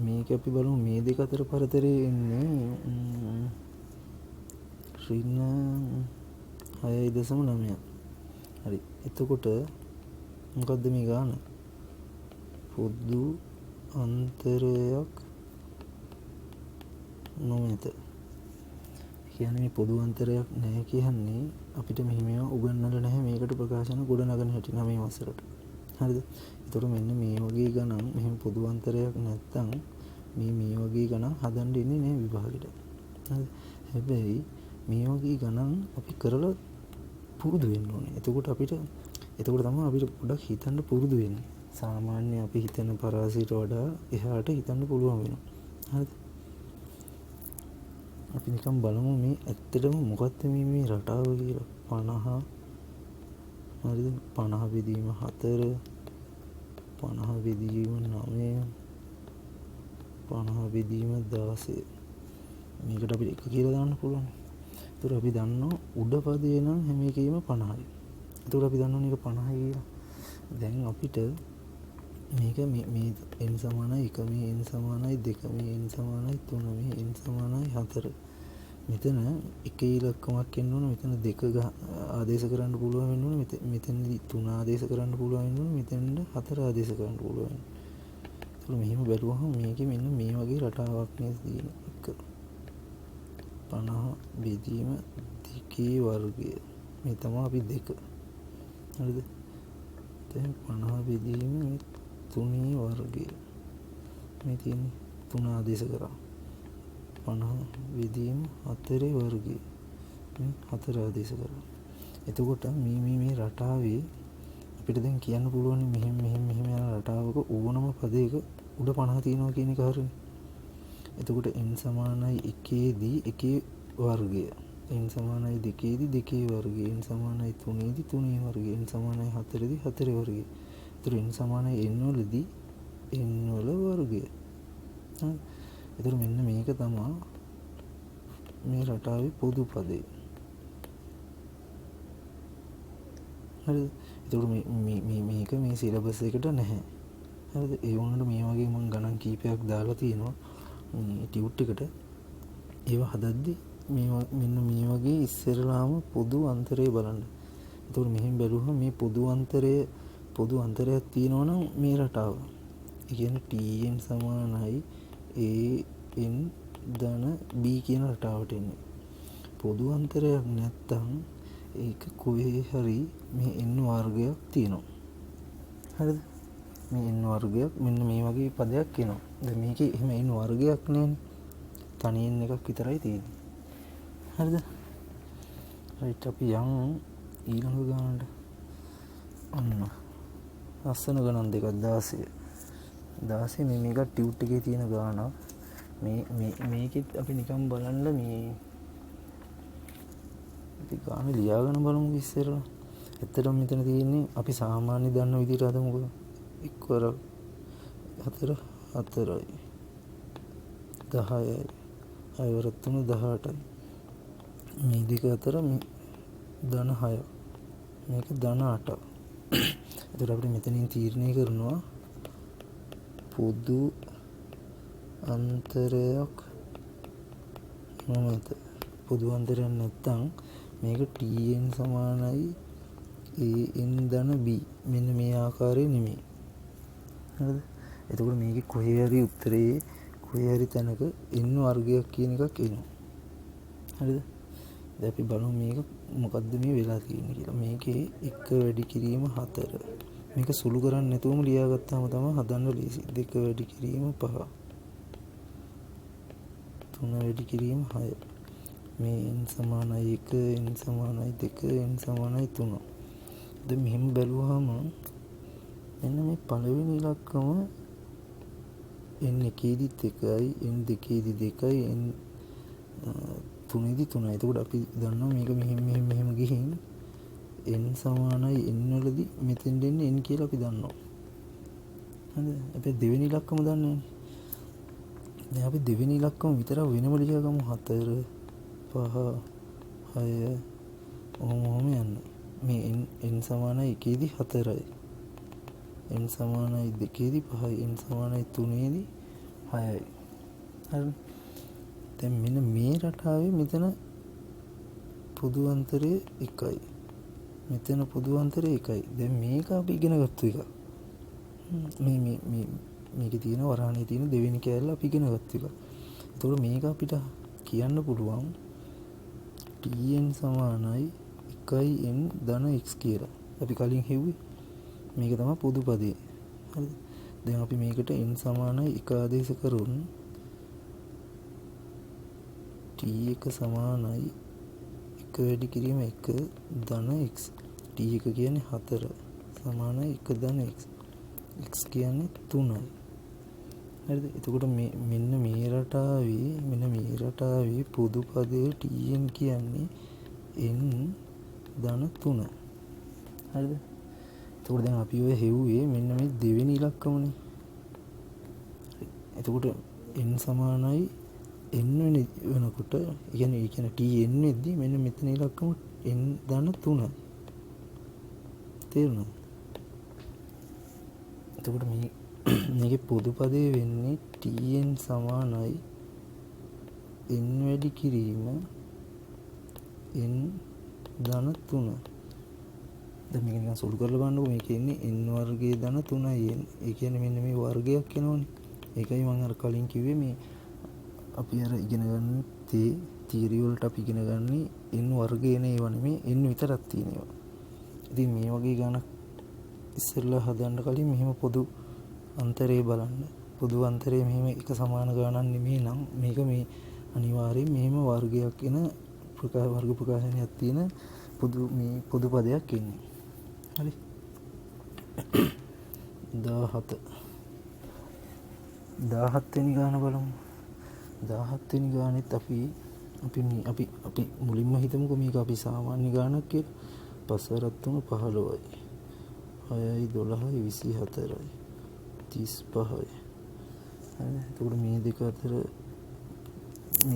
මේක අපි බලමු මේ දෙක අතර පරතරය එන්නේ ඍණ 6.9. හරි. එතකොට මොකද්ද මේ ගාන? පොදු අන්තරයක් නොමැත. කියන්නේ මේ පොදු අන්තරයක් නැහැ කියන්නේ අපිට මෙහෙම උගන්වලා නැහැ මේකට ප්‍රකාශන ගොඩනගන හැටි 9 වසරට. හරිද? ඒතකොට මෙන්න මේ වගේ ගණන් මෙහෙම පොදු අන්තරයක් නැත්තම් මේ වගේ ගණන් හදන්න ඉන්නේ නැහැ විභාගෙට. හරිද? හැබැයි මේ වගේ ගණන් අපි කරලා පුරුදු වෙන්න ඕනේ. එතකොට තමයි අපිට පොඩ්ඩක් හිතන්න පුරුදු වෙන්නේ. සාමාන්‍ය අපි හිතන පරාසයට වඩා එහාට හිතන්න පුළුවන් වෙනවා. හරිද? අපි නිකන් බලමු මේ ඇත්තටම මොකක්ද මේ රටාව කියලා. 50 හරිද? 50 බෙදීම 4 50 බෙදීම 9 50 බෙදීම 16. මේකට අපිට එක කියලා දාන්න පුළුවන්. ඒතර අපි දන්නවා උඩ පදේ නම් හැම එකෙම 50යි. ඒතර අපි දන්නවනේ ඒක 50යි කියලා. දැන් අපිට මේක මේ n සමානයි 1 මේ n සමානයි 2 මේ n සමානයි 3 මේ n සමානයි 4. මෙතන එක ඉලක්කමක් එන්න ඕන. මෙතන 2 ආදේශ කරන්න පුළුවන් වෙන්න ඕන. මෙතනදී 3 ආදේශ කරන්න පුළුවන් වෙන්න ඕන. මෙතෙන්ද 4 ආදේශ කරන්න පුළුවන්. ඒක මෙහෙම බැලුවහම මේකේ මෙන්න මේ වගේ රටාවක් නේද තියෙන්නේ. 50 බෙදීම 2 වර්ගය. මේ තමයි අපි 2. හරිද? දැන් 50 බෙදීම 3 වර්ගය. මේ තියෙන්නේ 3 ආදේශ කරා. 50 බෙදීම 4 වර්ගය. 4 ආදේශ කරා. එතකොට මේ රටාවේ අපිට දැන් කියන්න පුළුවන් මෙහෙම යන රටාවක ඕනම පදයක උඩ 50 තියෙනවා කියන එක හරිනේ. එතකොට n සමානයි 1 දී 1 වර්ගය. n සමානයි 2 දී 2 වර්ගය. n සමානයි 3 දී 3 වර්ගය. n සමානයි 4 දී 4 වර්ගය. එතකොට n සමානයි n වලදී n වල වර්ගය. හරි. එතකොට මෙන්න මේක තමයි මේ රටාවේ පොදු පදේ. හරිද? එතකොට මේක මේ සිලබස් එකට නැහැ. හරිද? ඒ වුණාට මේ වගේ මම ගණන් කීපයක් දාලා තියෙනවා මේ ටියුට් එකට. ඒවා හදද්දි මෙන්න මේ වගේ ඉස්සෙල්ලාම පොදු අන්තරය බලන්න. එතකොට මෙහෙන් බැලුවම මේ පොදු අන්තරයක් තියෙනවා නම් මේ රටාව. ඒ කියන්නේ tn සමානයි an ධන b කියන රටාවට එන්නේ. පොදු අන්තරයක් නැත්තම් ඒක කොහේ හරි මේ n වර්ගයක් තියෙනවා. හරිද? මේ n වර්ගයක් මෙන්න මේ වගේ පදයක් එනවා. දැන් මේකේ එහෙම n වර්ගයක් නෑනේ. තනියෙන් එකක් විතරයි තියෙන්නේ. හරිද? රයිට් අපි යමු ඊළඟ ගානට. අන්න ලස්සන ගණන් දෙකක් 16. 16 මේක ටියුට් එකේ තියෙන ගානක්. මේකෙත් අපි නිකන් බලන්න මේ අපි ගාන ලියාගෙන බලමු ඉස්සෙල්ලා. ඇත්තටම මෙතන තියෙන්නේ අපි සාමාන්‍ය දන්න විදිහට හදමුකෝ. 1 වර 4 4යි 10යි 6 වර 3 18යි. මේ දෙක අතර මේ ධන 6. මේක ධන 8ක්. එතකොට අපිට මෙතනින් තීරණය කරනවා පොදු අන්තරයක් නොමැත. පොදු අන්තරයක් නැත්තම් මේක tn සමානයි an ධන b මෙන්න මේ ආකාරයේ නෙමෙයි. හරිද? එතකොට මේකේ කොහේ හරි උත්තරේ කොහේ හරි තැනක n වර්ගයක් කියන එකක් එනවා. හරිද? දැන් අපි බලමු මේක මොකද්ද මේ වෙලා තියෙන්නේ කියලා. මේකේ 1 වැඩි කිරීම 4. මේක සුළු කරන්නේ නැතුවම ලියාගත්තාම තමයි හදන්න ලේසි. 2 වැඩි කිරීම 5. 3 වැඩි කිරීම 6. මේ n සමානයි 1, n සමානයි 2, n සමානයි 3. දැන් මෙහෙම බැලුවාම මෙන්න මේ පළවෙනි ඉලක්කම n එකේදීත් 1යි, n දෙකේදී 2යි, n තුනේදී 3යි. එතකොට අපි දන්නවා මේක මෙහෙම ගිහින් n සමානයි n වලදී මෙතෙන් දෙන්නේ n කියලා අපි දන්නවා. හරිද? අපි දෙවෙනි ඉලක්කම දන්නේ නැහැ. දැන් අපි දෙවෙනි ඉලක්කම විතරක් වෙනම ලියාගමු. 4 5 6 ඔහොම යන්න. මේ n සමානයි 1ේදී 4යි. n සමානයි 2ේදී 5යි. n සමානයි 3ේදී 6යි. හරිද? දැන් මෙන්න මේ රටාවේ මෙතන පොදු අන්තරය 1යි. මෙතන පොදු අන්තරය 1යි. දැන් මේක අපි ඉගෙන ගත්ත එක. මේකේ තියෙන වරහණේ තියෙන දෙවෙනි කෑල්ල අපි ඉගෙන ගත්ත එක. ඒතකොට මේක අපිට කියන්න පුළුවන් tn සමානයි 1n ධන x කියලා. අපි කලින් හෙව්වේ මේක තමයි පොදු පදේ. හරිද? දැන් අපි මේකට n සමානයි 1 ආදේශ කරොත් t1 සමානයි 1 වැඩි කිරීම 1 ධන x. t1 කියන්නේ 4 සමානයි 1 ධන x. x කියන්නේ 3යි. හරිද? එතකොට මෙන්න මේ රටාවේ පොදු පදයේ tn කියන්නේ n ධන 3. හරිද? එතකොට දැන් අපි ඔය හෙව්වේ මෙන්න මේ දෙවෙනි ඉලක්කමනේ. එතකොට n සමානයි n වෙනකොට කියන්නේ tn වෙද්දී මෙන්න මෙතන ඉලක්කම n ධන 3යි. තේරුණාද? එතකොට මේකේ පොදු පදේ වෙන්නේ tn සමානයි n වැඩි කිරීම n ධන 3. දැන් මේක නිකන් සුළු කරලා බලන්නකො. මේකේ ඉන්නේ n වර්ගයේ ධන 3යි n. ඒ කියන්නේ මෙන්න මේ වර්ගයක් එනවනේ. ඒකයි මම අර කලින් කිව්වේ මේ අපි අර ඉගෙන ගන්න තියරි වලට අපි ඉගෙන ගන්නේ n වර්ගයේ නේව නෙමෙයි n විතරක් තියෙනවා. ඉතින් මේ වගේ ගණක් ඉස්සෙල්ලා හදන්න කලින් මෙහෙම පොදු අන්තරේ බලන්න. පොදු අන්තරේ මෙහෙම එක සමාන ගණන් නෙමෙයි නම් මේක මේ අනිවාර්යයෙන් මෙහෙම වර්ගයක් එන වර්ග ප්‍රකාශනයක් තියෙන පොදු පදයක් එන්නේ. හරි? 17 වෙනි ගාන බලමු. 17 වෙනි ගානෙත් අපි මුලින්ම හිතමුකෝ මේක අපි සාමාන්‍ය ගානක් කියලා. 5 4 3 15යි. 6යි 12යි 24යි 35යි. හරි? එතකොට මේ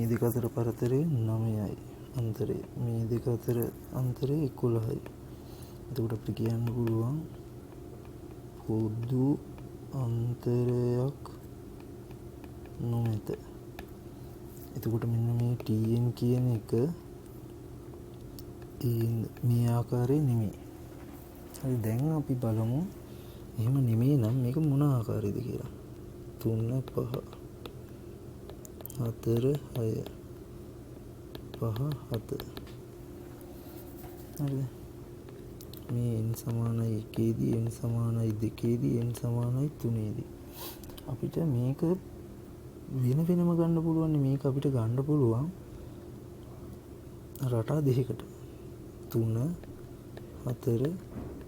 දෙක අතර පරතරය 9යි. අන්තරය මේ දෙක අතර අන්තරය 11යි. එතකොට අපිට කියන්න පුළුවන් පොදු අන්තරයක් නොමැත. එතකොට මෙන්න මේ tn කියන එක මේ ආකාරයේ නෙමෙයි. හරි, දැන් අපි බලමු එහෙම නෙමෙයි නම් මේක මොන ආකාරයේද කියලා. 3 5 4 6 5 7. හරිද? මේ n සමානයි 1ේදී n සමානයි 2ේදී n සමානයි 3ේදී අපිට මේක වෙන වෙනම ගන්න පුළුවන්. මේක අපිට ගන්න පුළුවන් රටා දෙකකට 3 4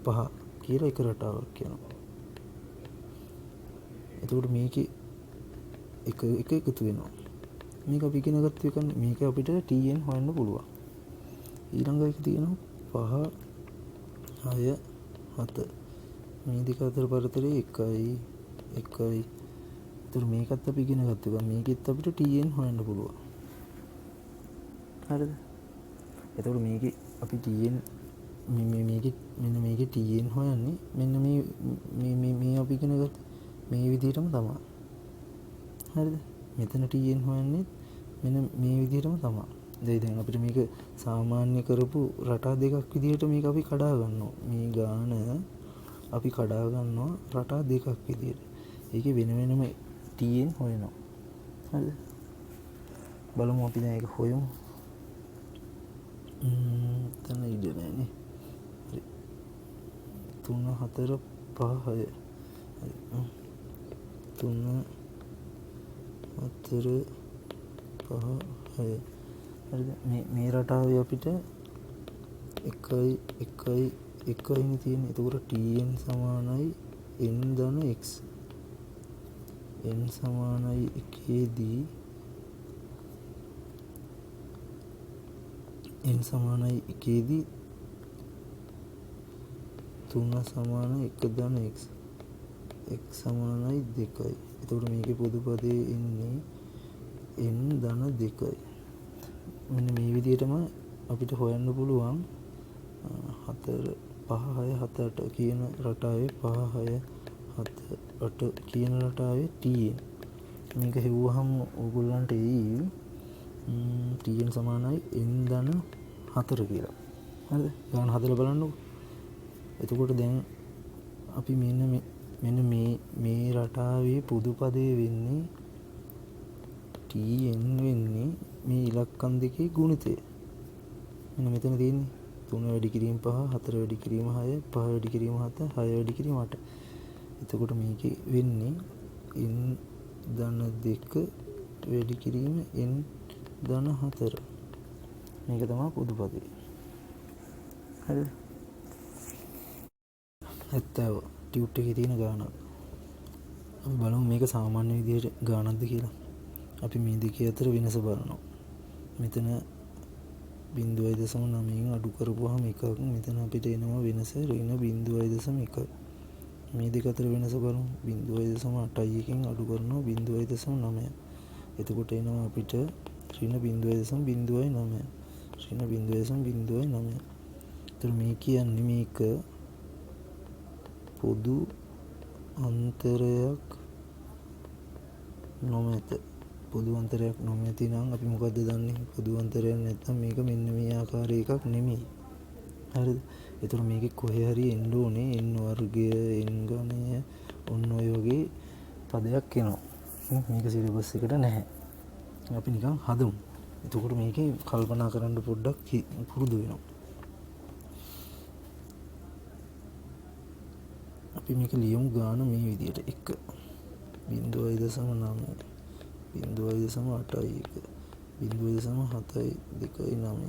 5 කියලා එක රටාවක් කියනවා. එතකොට මේකේ එක එකතු වෙනවා. මේක අපි ඉගෙන ගත්ත එක මේක අපිට tn හොයන්න පුළුවන්. ඊළඟ එක තියෙනවා 5 6 7. මේ දෙක අතර පරතරය 1යි 1යි. ඒතර මේකත් අපි ඉගෙන ගත්ත එක. මේකෙත් අපිට tn හොයන්න පුළුවන්. හරිද? එතකොට මේකේ අපි tn මෙන්න මේකේ tn හොයන්නේ මෙන්න මේ අපි ඉගෙන ගත්ත මේ විදිහටම තමයි. හරිද? මෙතන tn හොයන්නේ මෙන්න මේ විදිහටම තමයි. දැන් අපිට මේක සාමාන්‍ය කරපු රටා දෙකක් විදිහට මේක අපි කඩා ගන්නවා. මේ ගාන අපි කඩා ගන්නවා රටා දෙකක් විදිහට. ඒකේ වෙන වෙනම tn හොයනවා. හරිද? බලමු අපි දැන් ඒක හොයමු. තන ඉඩ නෑනේ. හරි. 3 4 5 6. හරි. 3 4 5 6. හරිද? මේ රටාවේ අපිට 1 1 1 නේ තියෙන්නේ. එතකොට tn සමානයි n ධන x. n සමානයි 1 දී n සමානයි 1 දී 3 සමාන 1 ධන x. x සමානයි 2යි. එතකොට මේකේ පොදු පදේ එන්නේ n ධන 2යි. මෙන්න මේ විදිහටම අපිට හොයන්න පුළුවන් 4 5 6 7 8 කියන රටාවේ 5 6 7 8 කියන රටාවේ tn. මේක හෙව්වහම ඕගොල්ලන්ට එයි tn සමානයි n ධන 4 කියලා. හරිද? ගාන හදලා බලන්නකෝ. එතකොට දැන් අපි මෙන්න මේ රටාවේ පොදු පදේ වෙන්නේ tn වෙන්නේ මේ ඉලක්කම් දෙකේ ගුණිතය. මෙන්න මෙතන තියෙන්නේ 3 වැඩි කිරීම 5 4 වැඩි කිරීම 6 5 වැඩි කිරීම 7 6 වැඩි කිරීම 8. එතකොට මේකේ වෙන්නේ n ධන 2 වැඩි කිරීම n ධන 4. මේක තමයි පොදු පදේ. හරිද? 70 ටියුට් එකේ තියෙන ගානක්. අපි බලමු මේක සාමාන්‍ය විදිහට ගානක්ද කියලා. අපි මේ දෙකේ අතර වෙනස බලනවා. මෙතන 0.9න් අඩු කරපුවාම එකක්. මෙතන අපිට එනවා වෙනස ඍණ 0.1. මේ දෙක අතර වෙනස බලමු. 0.8 එකෙන් අඩු කරනවා 0.9. එතකොට එනවා අපිට ඍණ 0.09. ඍණ 0.09. එතකොට මේ කියන්නේ මේක පොදු අන්තරයක් නොමැත. පොදු අන්තරයක් නොමැති නම් අපි මොකද්ද දන්නේ? පොදු අන්තරයක් නැත්නම් මේක මෙන්න මේ ආකාරයේ එකක් නෙමෙයි. හරිද? එතකොට මේකේ කොහේ හරි එන්න ඕනේ n වර්ගය n ඝනය ඔන්න ඔය වගේ පදයක් එනවා. මේක සිලබස් එකට නැහැ. අපි නිකන් හදමු. එතකොට මේකේ කල්පනා කරන්න පොඩ්ඩක් පුරුදු වෙනවා. අපි මේක ලියමු ගාන මේ විදිහට 1 0.9 0.81 0.7 2.9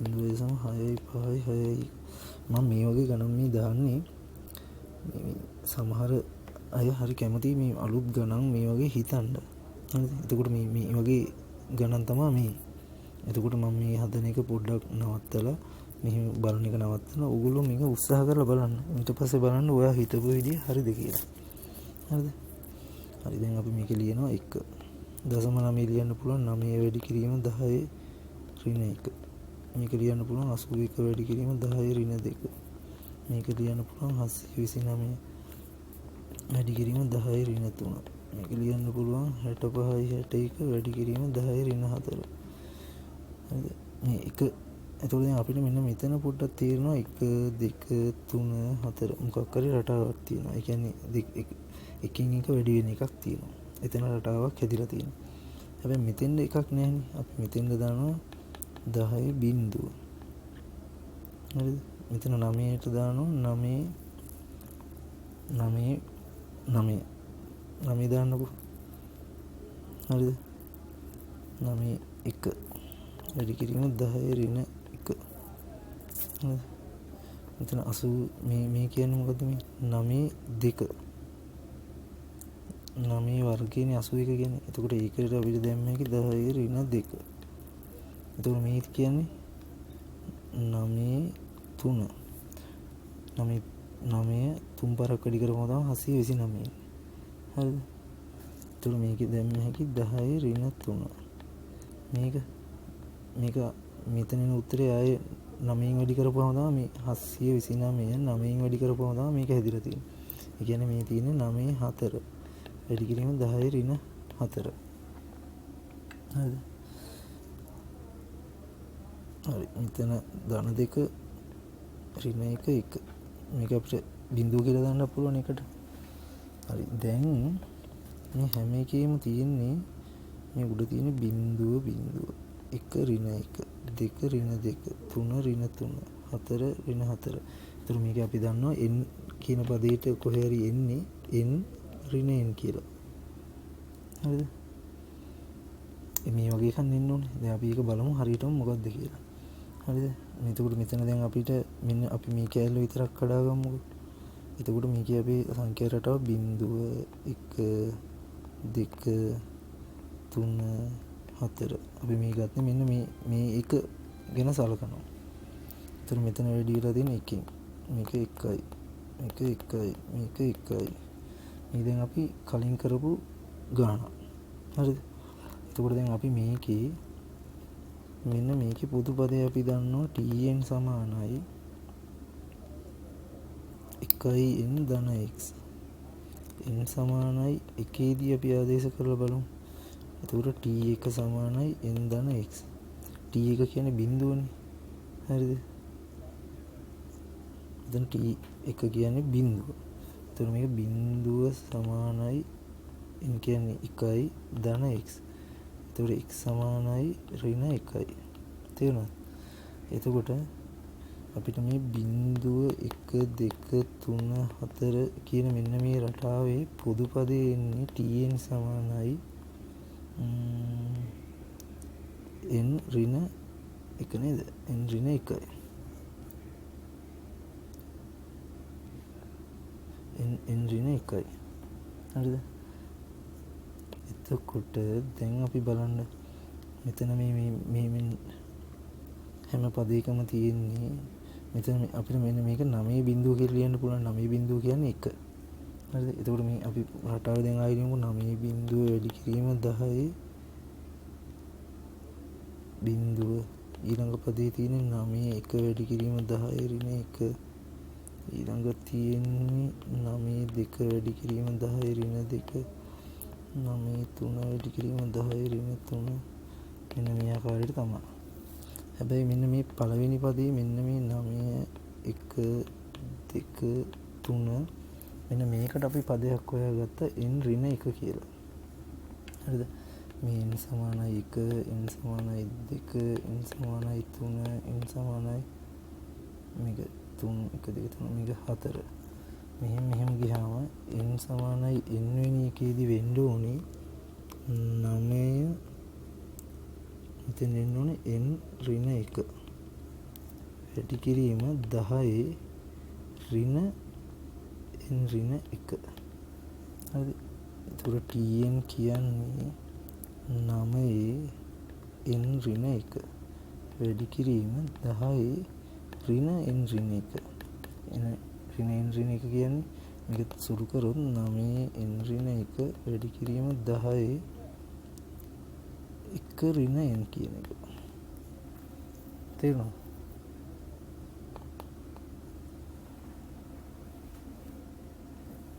0.6 මම මේ වගේ ගණන් මේ දාන්නේ සමහර අය හරි කැමති මේ අලුත් ගණන් මේ වගේ හිතන්න. හරිද? එතකොට මේ වගේ ගණන් තමයි මේ. එතකොට මම මේ හදන එක පොඩ්ඩක් නවත්තලා මෙහෙම බලන එක නවත්තලා ඕගොල්ලෝ මේක උත්සාහ කරලා බලන්න. ඊට පස්සේ බලන්න ඔයා හිතපු විදිය හරිද කියලා. හරිද? හරි දැන් අපි මේක ලියනවා 1. දශම 9 ලියන්න පුළුවන් 9 වැඩි කිරීම 10 ඍණ 1. මේක ලියන්න පුළුවන් 81 වැඩි කිරීම 10 ඍණ 2. මේක ලියන්න පුළුවන් 729 වැඩි කිරීම 10 ඍණ 3. මේක ලියන්න පුළුවන් 65 61 වැඩි කිරීම 10 ඍණ 4. හරිද? මේ එක එතකොට දැන් අපිට මෙන්න මෙතන පොඩ්ඩක් තේරෙනවා 1 2 3 4 මොකක් හරි රටාවක් තියෙනවා. ඒ කියන්නේ එකින් එක වැඩි වෙන එකක් තියෙනවා. එතන රටාවක් හැදිලා තියෙනවා. හැබැයි මෙතෙන්ද එකක් නැහැනේ. අපි මෙතෙන්ද දානවා 10 බිංදුව. හරිද? මෙතන 9ට දානවා 9 දාන්නකො. හරිද? 9 1 වැඩි කිරීම 10 ඍණ 1. හරිද? මෙතන 80 මේ කියන්නේ මොකද්ද මේ 9 2 9 වර්ගයනේ 81 කියන්නේ. එතකොට ඒකට අපිට දැම්ම එක 10 ඍණ 2. එතකොට මේ කියන්නේ 9 3. 9 3 පාරක් වැඩි කරපුවම තමයි 729. හරිද? එතකොට මේකේ දැම්ම හැකි 10 ඍණ 3. මේක මෙතනින් උත්තරේ ආයේ 9න් වැඩි කරපුවම තමයි මේ 729 9න් වැඩි කරපුවම තමයි මේක හැදිලා තියෙන්නේ. ඒ කියන්නේ මේ තියෙන්නේ 9 4 වැඩි කිරීම 10 ඍණ 4. හරිද? හරි මෙතන ධන 2 ඍණ 1 1 මේක අපිට බිඳුව කියලා දාන්න පුළුවන් එකට. හරි දැන් මේ හැම එකේම තියෙන්නේ මේ උඩ තියෙන බිඳුව 1 ඍණ 1 2 ඍණ 2 3 ඍණ 3 4 ඍණ 4. ඒතර මේක අපි දන්නවා n කියන පදයට කොහේ හරි එන්නේ n ඍණ n කියලා. හරිද? මේ වගේ එකක් එන්න ඕනේ. දැන් අපි ඒක බලමු හරියටම මොකක්ද කියලා. හරිද? එතකොට මෙතන දැන් අපිට මෙන්න අපි මේ කැලේ විතරක් කඩා ගමුකෝ. එතකොට මේකේ අපි සංඛ්‍යා රටාව 0 1 2 3 4 අපි මේ ගත්තේ මෙන්න මේ එක ගැන සලකනවා. එතකොට මෙතන වැඩි වෙලා තියෙන එකෙන් මේක 1යි මේක 1යි මේක 1යි මේ දැන් අපි කලින් කරපු ගාන. හරිද? එතකොට දැන් අපි මේකේ මෙන්න මේකේ පොදු පදේ අපි දන්නවා tn සමානයි 1n ධන x. n සමානයි 1දී අපි ආදේශ කරලා බලමු. එතකොට t1 සමානයි n ධන x. t1 කියන්නේ බිඳුවනේ. හරිද? දැන් t1 කියන්නේ බිඳුව. එතකොට මේක බිඳුව සමානයි n කියන්නේ 1යි ධන x. එතකොට x සමානයි ඍණ 1යි. තේරුණාද? එතකොට අපිට මේ බිඳුව 1 2 3 4 කියන මෙන්න මේ රටාවේ පොදු පදේ එන්නේ tn සමානයි n ඍණ 1 නේද? n ඍණ 1යි. n ඍණ 1යි. හරිද? එතකොට දැන් අපි බලන්න මෙතන මේ හැම පදයකම තියෙන්නේ මෙතන අපිට මෙන්න මේක 9 බිඳුව කියලා ලියන්න පුළුවන්. 9 බිඳුව කියන්නේ 1. හරිද? එතකොට මේ අපි රටාව දැන් ආයෙ ලියමු 9 බිඳුව වැඩි කිරීම 10 බිඳුව ඊළඟ පදේ තියෙන 9 1 වැඩි කිරීම 10 ඍණ 1 ඊළඟ තියෙන්නේ 9 2 වැඩි කිරීම 10 ඍණ 2 9 3 වැඩි කිරීම 10 ඍණ 3 මෙන්න මේ ආකාරයට තමයි. හැබැයි මෙන්න මේ පළවෙනි පදේ මෙන්න මේ 9 1 2 3 මෙන්න මේකට අපි පදයක් හොයාගත්ත n ඍණ 1 කියලා. හරිද? මේ n සමානයි 1 n සමානයි 2 n සමානයි 3 n සමානයි මේක 3 1 2 3 මේක 4 මෙහෙම ගියාම n සමානයි n වෙනි එකේදී වෙන්න ඕනේ 9 මෙතන එන්න ඕනේ n ඍණ 1 වැඩි කිරීම 10 ඍණ n ඍණ 1. හරිද? ඒතකොට tn කියන්නේ 9 n ඍණ 1 වැඩි කිරීම 10 ඍණ n ඍණ 1. එන ඍණ n ඍණ 1 කියන්නේ මේක සුළු කරොත් 9 n ඍණ 1 වැඩි කිරීම 10 1 ඍණ n කියන එක. තේරුණාද?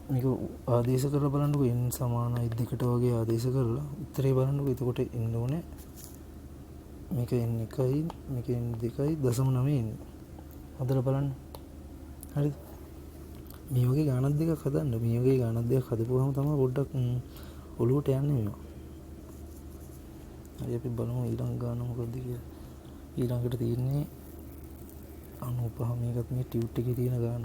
මේක ආදේශ කරලා බලන්නකෝ n සමානයි 2ට වගේ ආදේශ කරලා උත්තරේ බලන්නකෝ. එතකොට එන්න ඕනේ මේක n 1යි මේක n 2යි 0.9 එන්නේ. හදලා බලන්න. හරිද? මේ වගේ ගානක් දෙකක් හදන්න. මේ වගේ ගානක් දෙකක් හදපුවාම තමයි පොඩ්ඩක් ඔලුවට යන්නේ මේවා. හරි අපි බලමු ඊළඟ ගාන මොකක්ද කියලා. ඊළඟට තියෙන්නේ 95 මේකත් මේ ටියුට් එකේ තියෙන ගාන.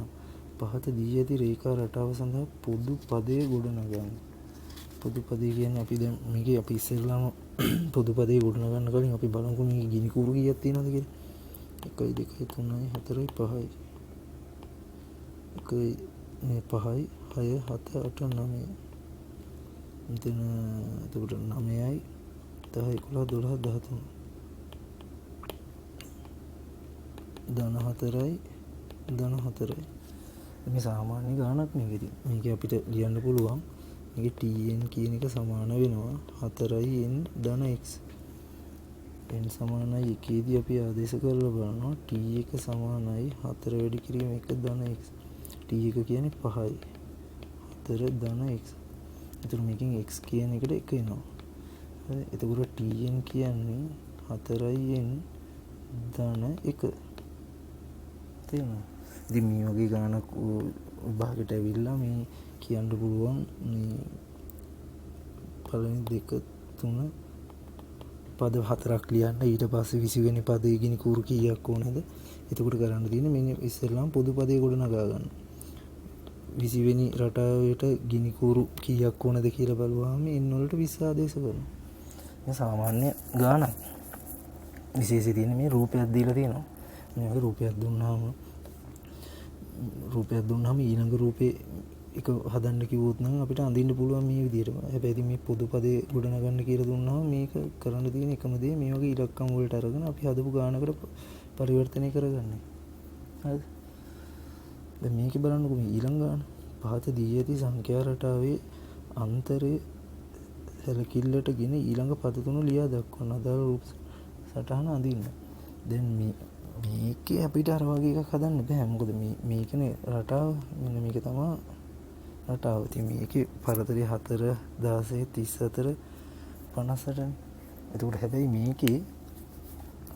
පහත දී ඇති රේඛා රටාව සඳහා පොදු පදයේ ගොඩනගන්න. පොදු පදේ කියන්නේ අපි දැන් මේකේ අපි ඉස්සෙල්ලාම පොදු පදේ ගොඩනගන්න කලින් අපි බලමුකෝ මේ ගිනි කූරු කීයක් තියෙනවද කියලා. 1 2 3 4 5යි 1 මේ 5යි 6 7 8 9 මෙතන එතකොට 9යි 10 11 12 13 14යි මේ සාමාන්‍ය ගානක් මේකදී. මේක අපිට ලියන්න පුළුවන් මේකේ tn කියන එක සමාන වෙනවා 4n ධන x. n සමානයි 1 දී අපි ආදේශ කරලා බලනවා t1 සමානයි 4 වැඩි කිරීම 1 ධන x. t1 කියන්නේ 5යි 4 ධන x. එතකොට මේකෙන් x කියන එකට 1 එනවා. හරි. එතකොට tn කියන්නේ 4n ධන 1. තේරුණා? ඉතින් මේ වගේ ගානක් විභාගයට ඇවිල්ලා මේ කියන්න පුළුවන් මේ පළවෙනි 2 3 පද 4ක් ලියන්න. ඊට පස්සේ 20 වෙනි පදයේ ගිනි කූරු කීයක් ඕනද? එතකොට කරන්න තියෙන්නේ මෙන්න ඉස්සෙල්ලාම පොදු පදේ ගොඩ නගා ගන්න. 20 වෙනි රටාවට ගිනි කූරු කීයක් ඕනද කියලා බලුවාම n වලට 20 ආදේශ කරනවා. මේ සාමාන්‍ය ගානක්. විශේෂයෙන් තියෙන මේ රූපයක් දීලා තියෙනවා. මේ වගේ රූපයක් දුන්නාම ඊළඟ රූපේ එක හදන්න කිව්වොත් නම් අපිට අඳින්න පුළුවන් මේ විදිහටම. හැබැයි ඉතින් මේ පොදු පදේ ගොඩනගන්න කියලා දුන්නාම මේක කරන්න තියෙන එකම දේ මේ වගේ ඉලක්කම් වලට අරගෙන අපි හදපු ගානකට පරිවර්තනය කරගන්න. හරිද? දැන් මේකේ බලන්නකො මේ ඊළඟ ගාන. පහත දී ඇති සංඛ්‍යා රටාවේ අන්තරය සැලකිල්ලටගෙන ඊළඟ පද තුන ලියා දක්වන අදාළ රූප සටහන අඳින්න. දැන් මේකේ අපිට අර වගේ එකක් හදන්න බෑ. මොකද මේකනේ රටාව. මෙන්න මේක තමයි රටාව. ඉතින් මේකේ පරතරය 4 16 34 58නේ. එතකොට හැබැයි මේකේ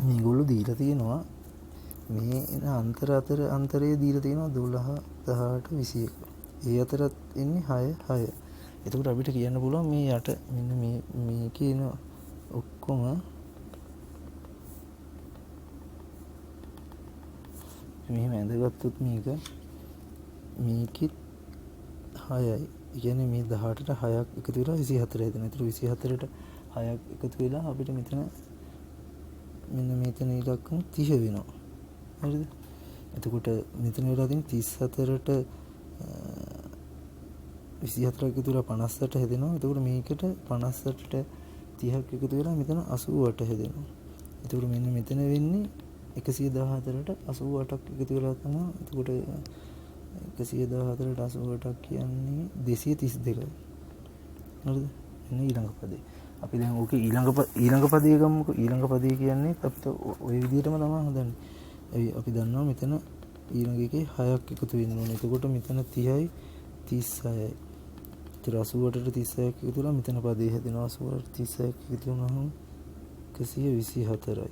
මේගොල්ලෝ දීලා තියෙනවා මේ අන්තරය දීලා තියෙනවා 12 18 21. ඒ අතරත් එන්නේ 6 6. එතකොට අපිට කියන්න පුළුවන් මේ යට මෙන්න මේකේ එන ඔක්කොම මෙහෙම ඇඳගත්තොත් මේකෙත් 6යි. ඒ කියන්නේ මේ 18ට 6ක් එකතු වෙලා 24 හැදෙනවා. ඒතර 24ට 6ක් එකතු වෙලා අපිට මෙතන ඉලක්කම් 30 වෙනවා. හරිද? එතකොට මෙතන වෙලා තියෙන 34ට 24ක් එකතු වෙලා 58 හැදෙනවා. එතකොට මේකට 58ට 30ක් එකතු වෙලා මෙතන 88 හැදෙනවා. එතකොට මෙන්න මෙතන වෙන්නේ 114ට 88ක් එකතු වෙලා තමයි. එතකොට 114ට 88ක් කියන්නේ 232යි. හරිද? එන්න ඊළඟ පදේ. අපි දැන් ඕකේ ඊළඟ පදේ ගමුකෝ. ඊළඟ පදේ කියන්නේ අපිට ওই විදිහටම තමයි හදන්නේ. අපි දන්නවා මෙතන ඊළඟ එකේ 6ක් එකතු වෙන්න ඕනේ. එතකොට මෙතන 30යි 36යි. ඒතර 88ට 36ක් එකතු වෙලා මෙතන පදේ හැදෙනවා. 88ට 36ක් එකතු වුණාම 124යි.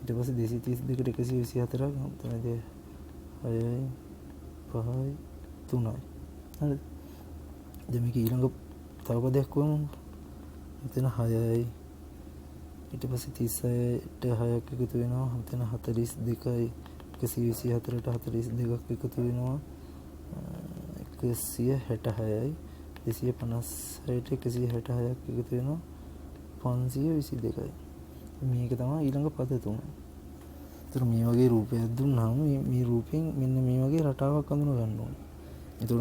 ඊට පස්සේ 232ට 124ක් මෙතන 6යි 5යි 3යි. හරිද? දැන් මේක ඊළඟ තව පදයක් වුණා. මෙතන 6යි. ඊට පස්සේ 36ට 6ක් එකතු වෙනවා. මෙතන 42යි. 124ට 42ක් එකතු වෙනවා. 166යි. 256ට 166ක් එකතු වෙනවා. 522යි. මේක තමයි ඊළඟ පද තුන. ඒතර මේ වගේ රූපයක් දුන්නාම මේ රූපෙන් මෙන්න මේ වගේ රටාවක් අඳුන ගන්න ඕනේ. ඒතර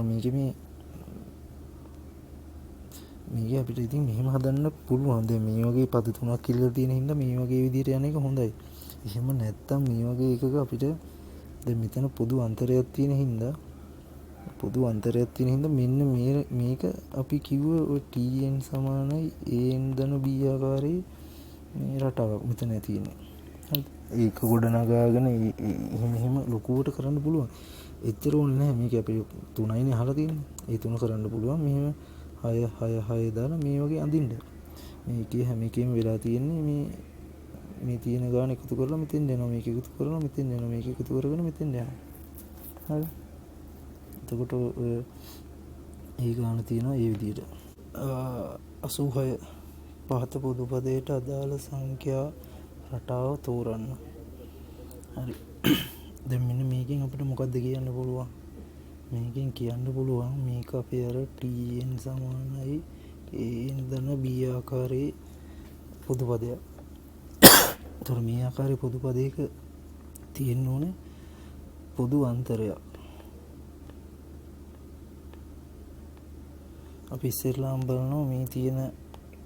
මේක අපිට ඉතින් මෙහෙම හදන්න පුළුවන්. දැන් මේ වගේ පද තුනක් කියලා තියෙන හින්දා මේ වගේ විදිහට යන එක හොඳයි. එහෙම නැත්තම් මේ වගේ එකක අපිට දැන් මෙතන පොදු අන්තරයක් තියෙන හින්දා මෙන්න මේක අපි කිව්ව ඔය tn සමානයි an ධන b ආකාරයේ මේ රටාවක් මෙතන තියෙන්නේ. හරිද? ඒක ගොඩනගාගෙන එහෙම ලොකුවට කරන්න පුළුවන්. එච්චර ඕනේ නැහැ. මේක අපි 3යිනේ අහලා තියෙන්නේ. ඒ 3 කරන්න පුළුවන්. මෙහෙම 6 6 6 දාලා මේ වගේ අඳින්න. මේකේ හැම එකෙම වෙලා තියෙන්නේ මේ තියෙන ගාන එකතු කරලා මෙතෙන් යනවා. මේක එකතු කරලා මෙතෙන් යනවා. මේක එකතු කරගෙන මෙතෙන් යනවා. හරි? එතකොට ඒ ගාන තියෙනවා ඒ විදිහට. 86 පහත පොදු පදයට අදාළ සංඛ්‍යා රටාව තෝරන්න. හරි. දැන් මෙන්න මේකෙන් අපිට මොකද්ද කියන්න පුළුවන්? මේකෙන් කියන්න පුළුවන් මේක අපේ අර tn සමානයි an ධන b ආකාරයේ පොදු පදයක්. ඒතර මේ ආකාරයේ පොදු පදයක තියෙන්න ඕනේ පොදු අන්තරයක්. අපි ඉස්සෙල්ලාම බලනවා මේ තියෙන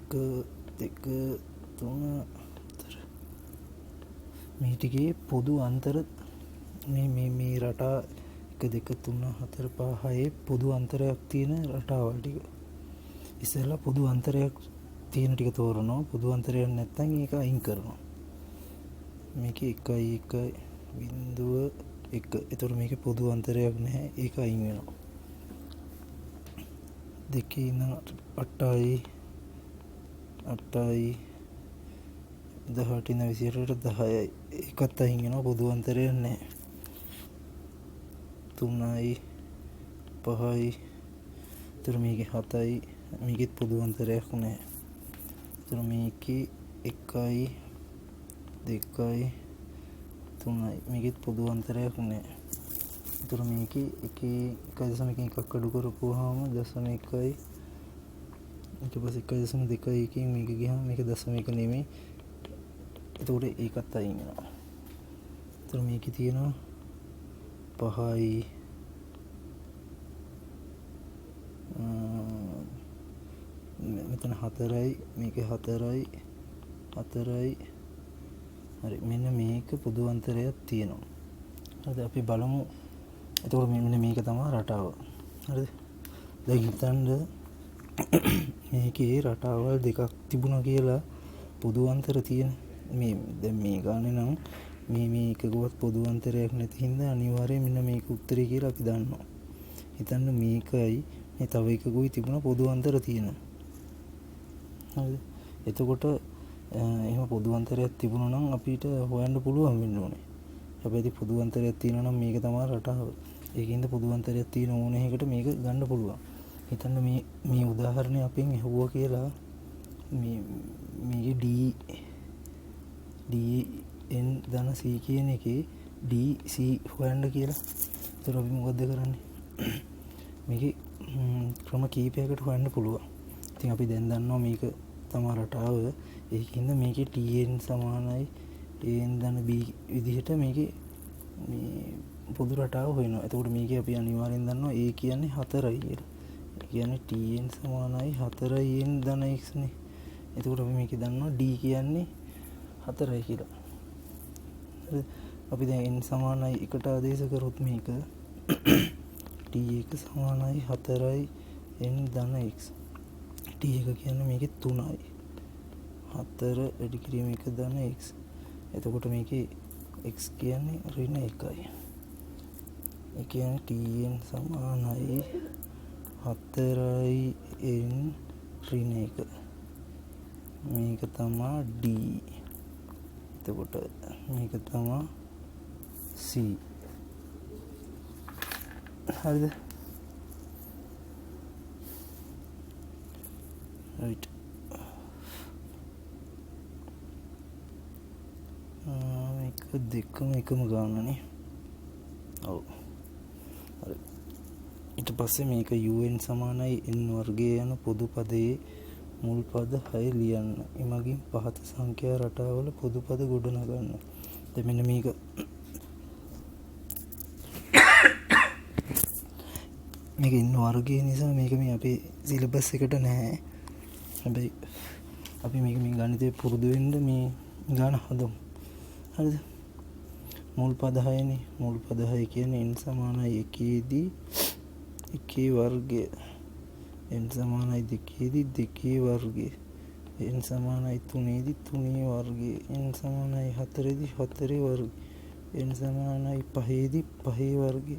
1 2 3 මේ ටිකේ පොදු අන්තර මේ රටා 1 2 3 4 5 6 පොදු අන්තරයක් තියෙන රටාවල් ටික. ඉස්සෙල්ලා පොදු අන්තරයක් තියෙන ටික තෝරනවා. පොදු අන්තරයක් නැත්නම් ඒක අයින් කරනවා. මේක 1.1.1. එතකොට මේක පොදු අන්තරයක් නැහැ. ඒක අයින් වෙනවා. දෙකේ ඉන්න 8යි 18 ඉන්න 28ට 10යි. ඒකත් අයින් වෙනවා. පොදු අන්තරයක් නැහැ. 3යි 5යි. එතකොට මේකේ 7යි. මේකෙත් පොදු අන්තරයක් නැහැ. එතකොට මේකේ 1යි 2යි 3යි. මේකෙත් පොදු අන්තරයක් නැහැ. එතකොට මේකේ 1.1 අඩු කරපුවාම 0.1යි. ඊට පස්සේ 1.2යි එකකින් මේක ගියාම මේක 0.1 නෙමෙයි. එතකොට ඒකත් අයින් වෙනවා. එතකොට මේකේ තියෙනවා 5යි මෙතන 4යි මේකේ 4යි 4යි. හරි, මෙන්න මේක පොදු අන්තරයක් තියෙනවා. හරිද? අපි බලමු. එතකොට මෙන්න මේක තමයි රටාව. හරිද? දැන් හිතන්න මේකේ රටාවල් දෙකක් තිබුණා කියලා පොදු අන්තර තියෙන. මේ දැන් මේ ගානේ නම් මේකකවත් පොදු අන්තරයක් නැති හින්දා අනිවාර්යයෙන් මෙන්න මේක උත්තරේ කියලා අපි දන්නවා. හිතන්න මේකයි මේ තව එකකුයි තිබුණා පොදු අන්තර තියෙනවා. හරිද? එතකොට එහෙම පොදු අන්තරයක් තිබුණා නම් අපිට හොයන්න පුළුවන් වෙන්න ඕනේ. හැබැයි පොදු අන්තරයක් තියෙනවා නම් මේක තමයි රටාව. ඒකින්ද පොදු අන්තරයක් තියෙන ඕනේ එකට මේක ගන්න පුළුවන්. හිතන්න මේ උදාහරණය අපෙන් ඇහුවා කියලා මේකේ DN ධන C කියන එකේ DC හොයන්න කියලා. ඒතර අපි මොකද කරන්නේ? මේකේ ක්‍රම කීපයකට හොයන්න පුළුවන්. ඉතින් අපි දැන් දන්නවා මේක තමයි රටාව. ඒකින්ද මේකේ TN සමානයි AN ධන B විදිහට මේකේ මේ පොදු රටාව හොයනවා. එතකොට මේකේ අපි අනිවාර්යෙන් දන්නවා A කියන්නේ 4යි කියලා. ඒ කියන්නේ TN සමානයි 4n ධන x නේ. එතකොට අපි මේකේ දන්නවා D කියන්නේ 4යි කියලා. හරි. අපි දැන් n සමානයි 1ට ආදේශ කරොත් මේක t1 සමානයි 4යි n ධන x. t1 කියන්නේ මේකේ 3යි. 4 වැඩි කිරීම 1 ධන x. එතකොට මේකේ x කියන්නේ ඍණ 1යි. ඒ කියන්නේ tn සමානයි 4යි n ඍණ 1. මේක තමයි D. එතකොට මේක තමයි C. හරිද? right. මේක දෙකම එකම ගානනේ. ඔව්. හරි. ඊට පස්සේ මේක un සමානයි n වර්ගය යන පොදු පදයේ මුල් පද 6 ලියන්න. එමගින් පහත සංඛ්‍යා රටාවල පොදු පද ගොඩනගන්න. දැන් මෙන්න මේක n වර්ගය නිසා මේක මේ අපේ සිලබස් එකට නැහැ. හැබැයි අපි මේක මේ ගණිතේ පුරුදු වෙන්න මේ ගාන හදමු. හරිද? මුල් පද 6නේ. මුල් පද 6 කියන්නේ n සමානයි 1 දී 1 වර්ගය. n සමානයි 2 දී 2 වර්ගය. n සමානයි 3 දී 3 වර්ගය. n සමානයි 4 දී 4 වර්ගය. n සමානයි 5 දී 5 වර්ගය.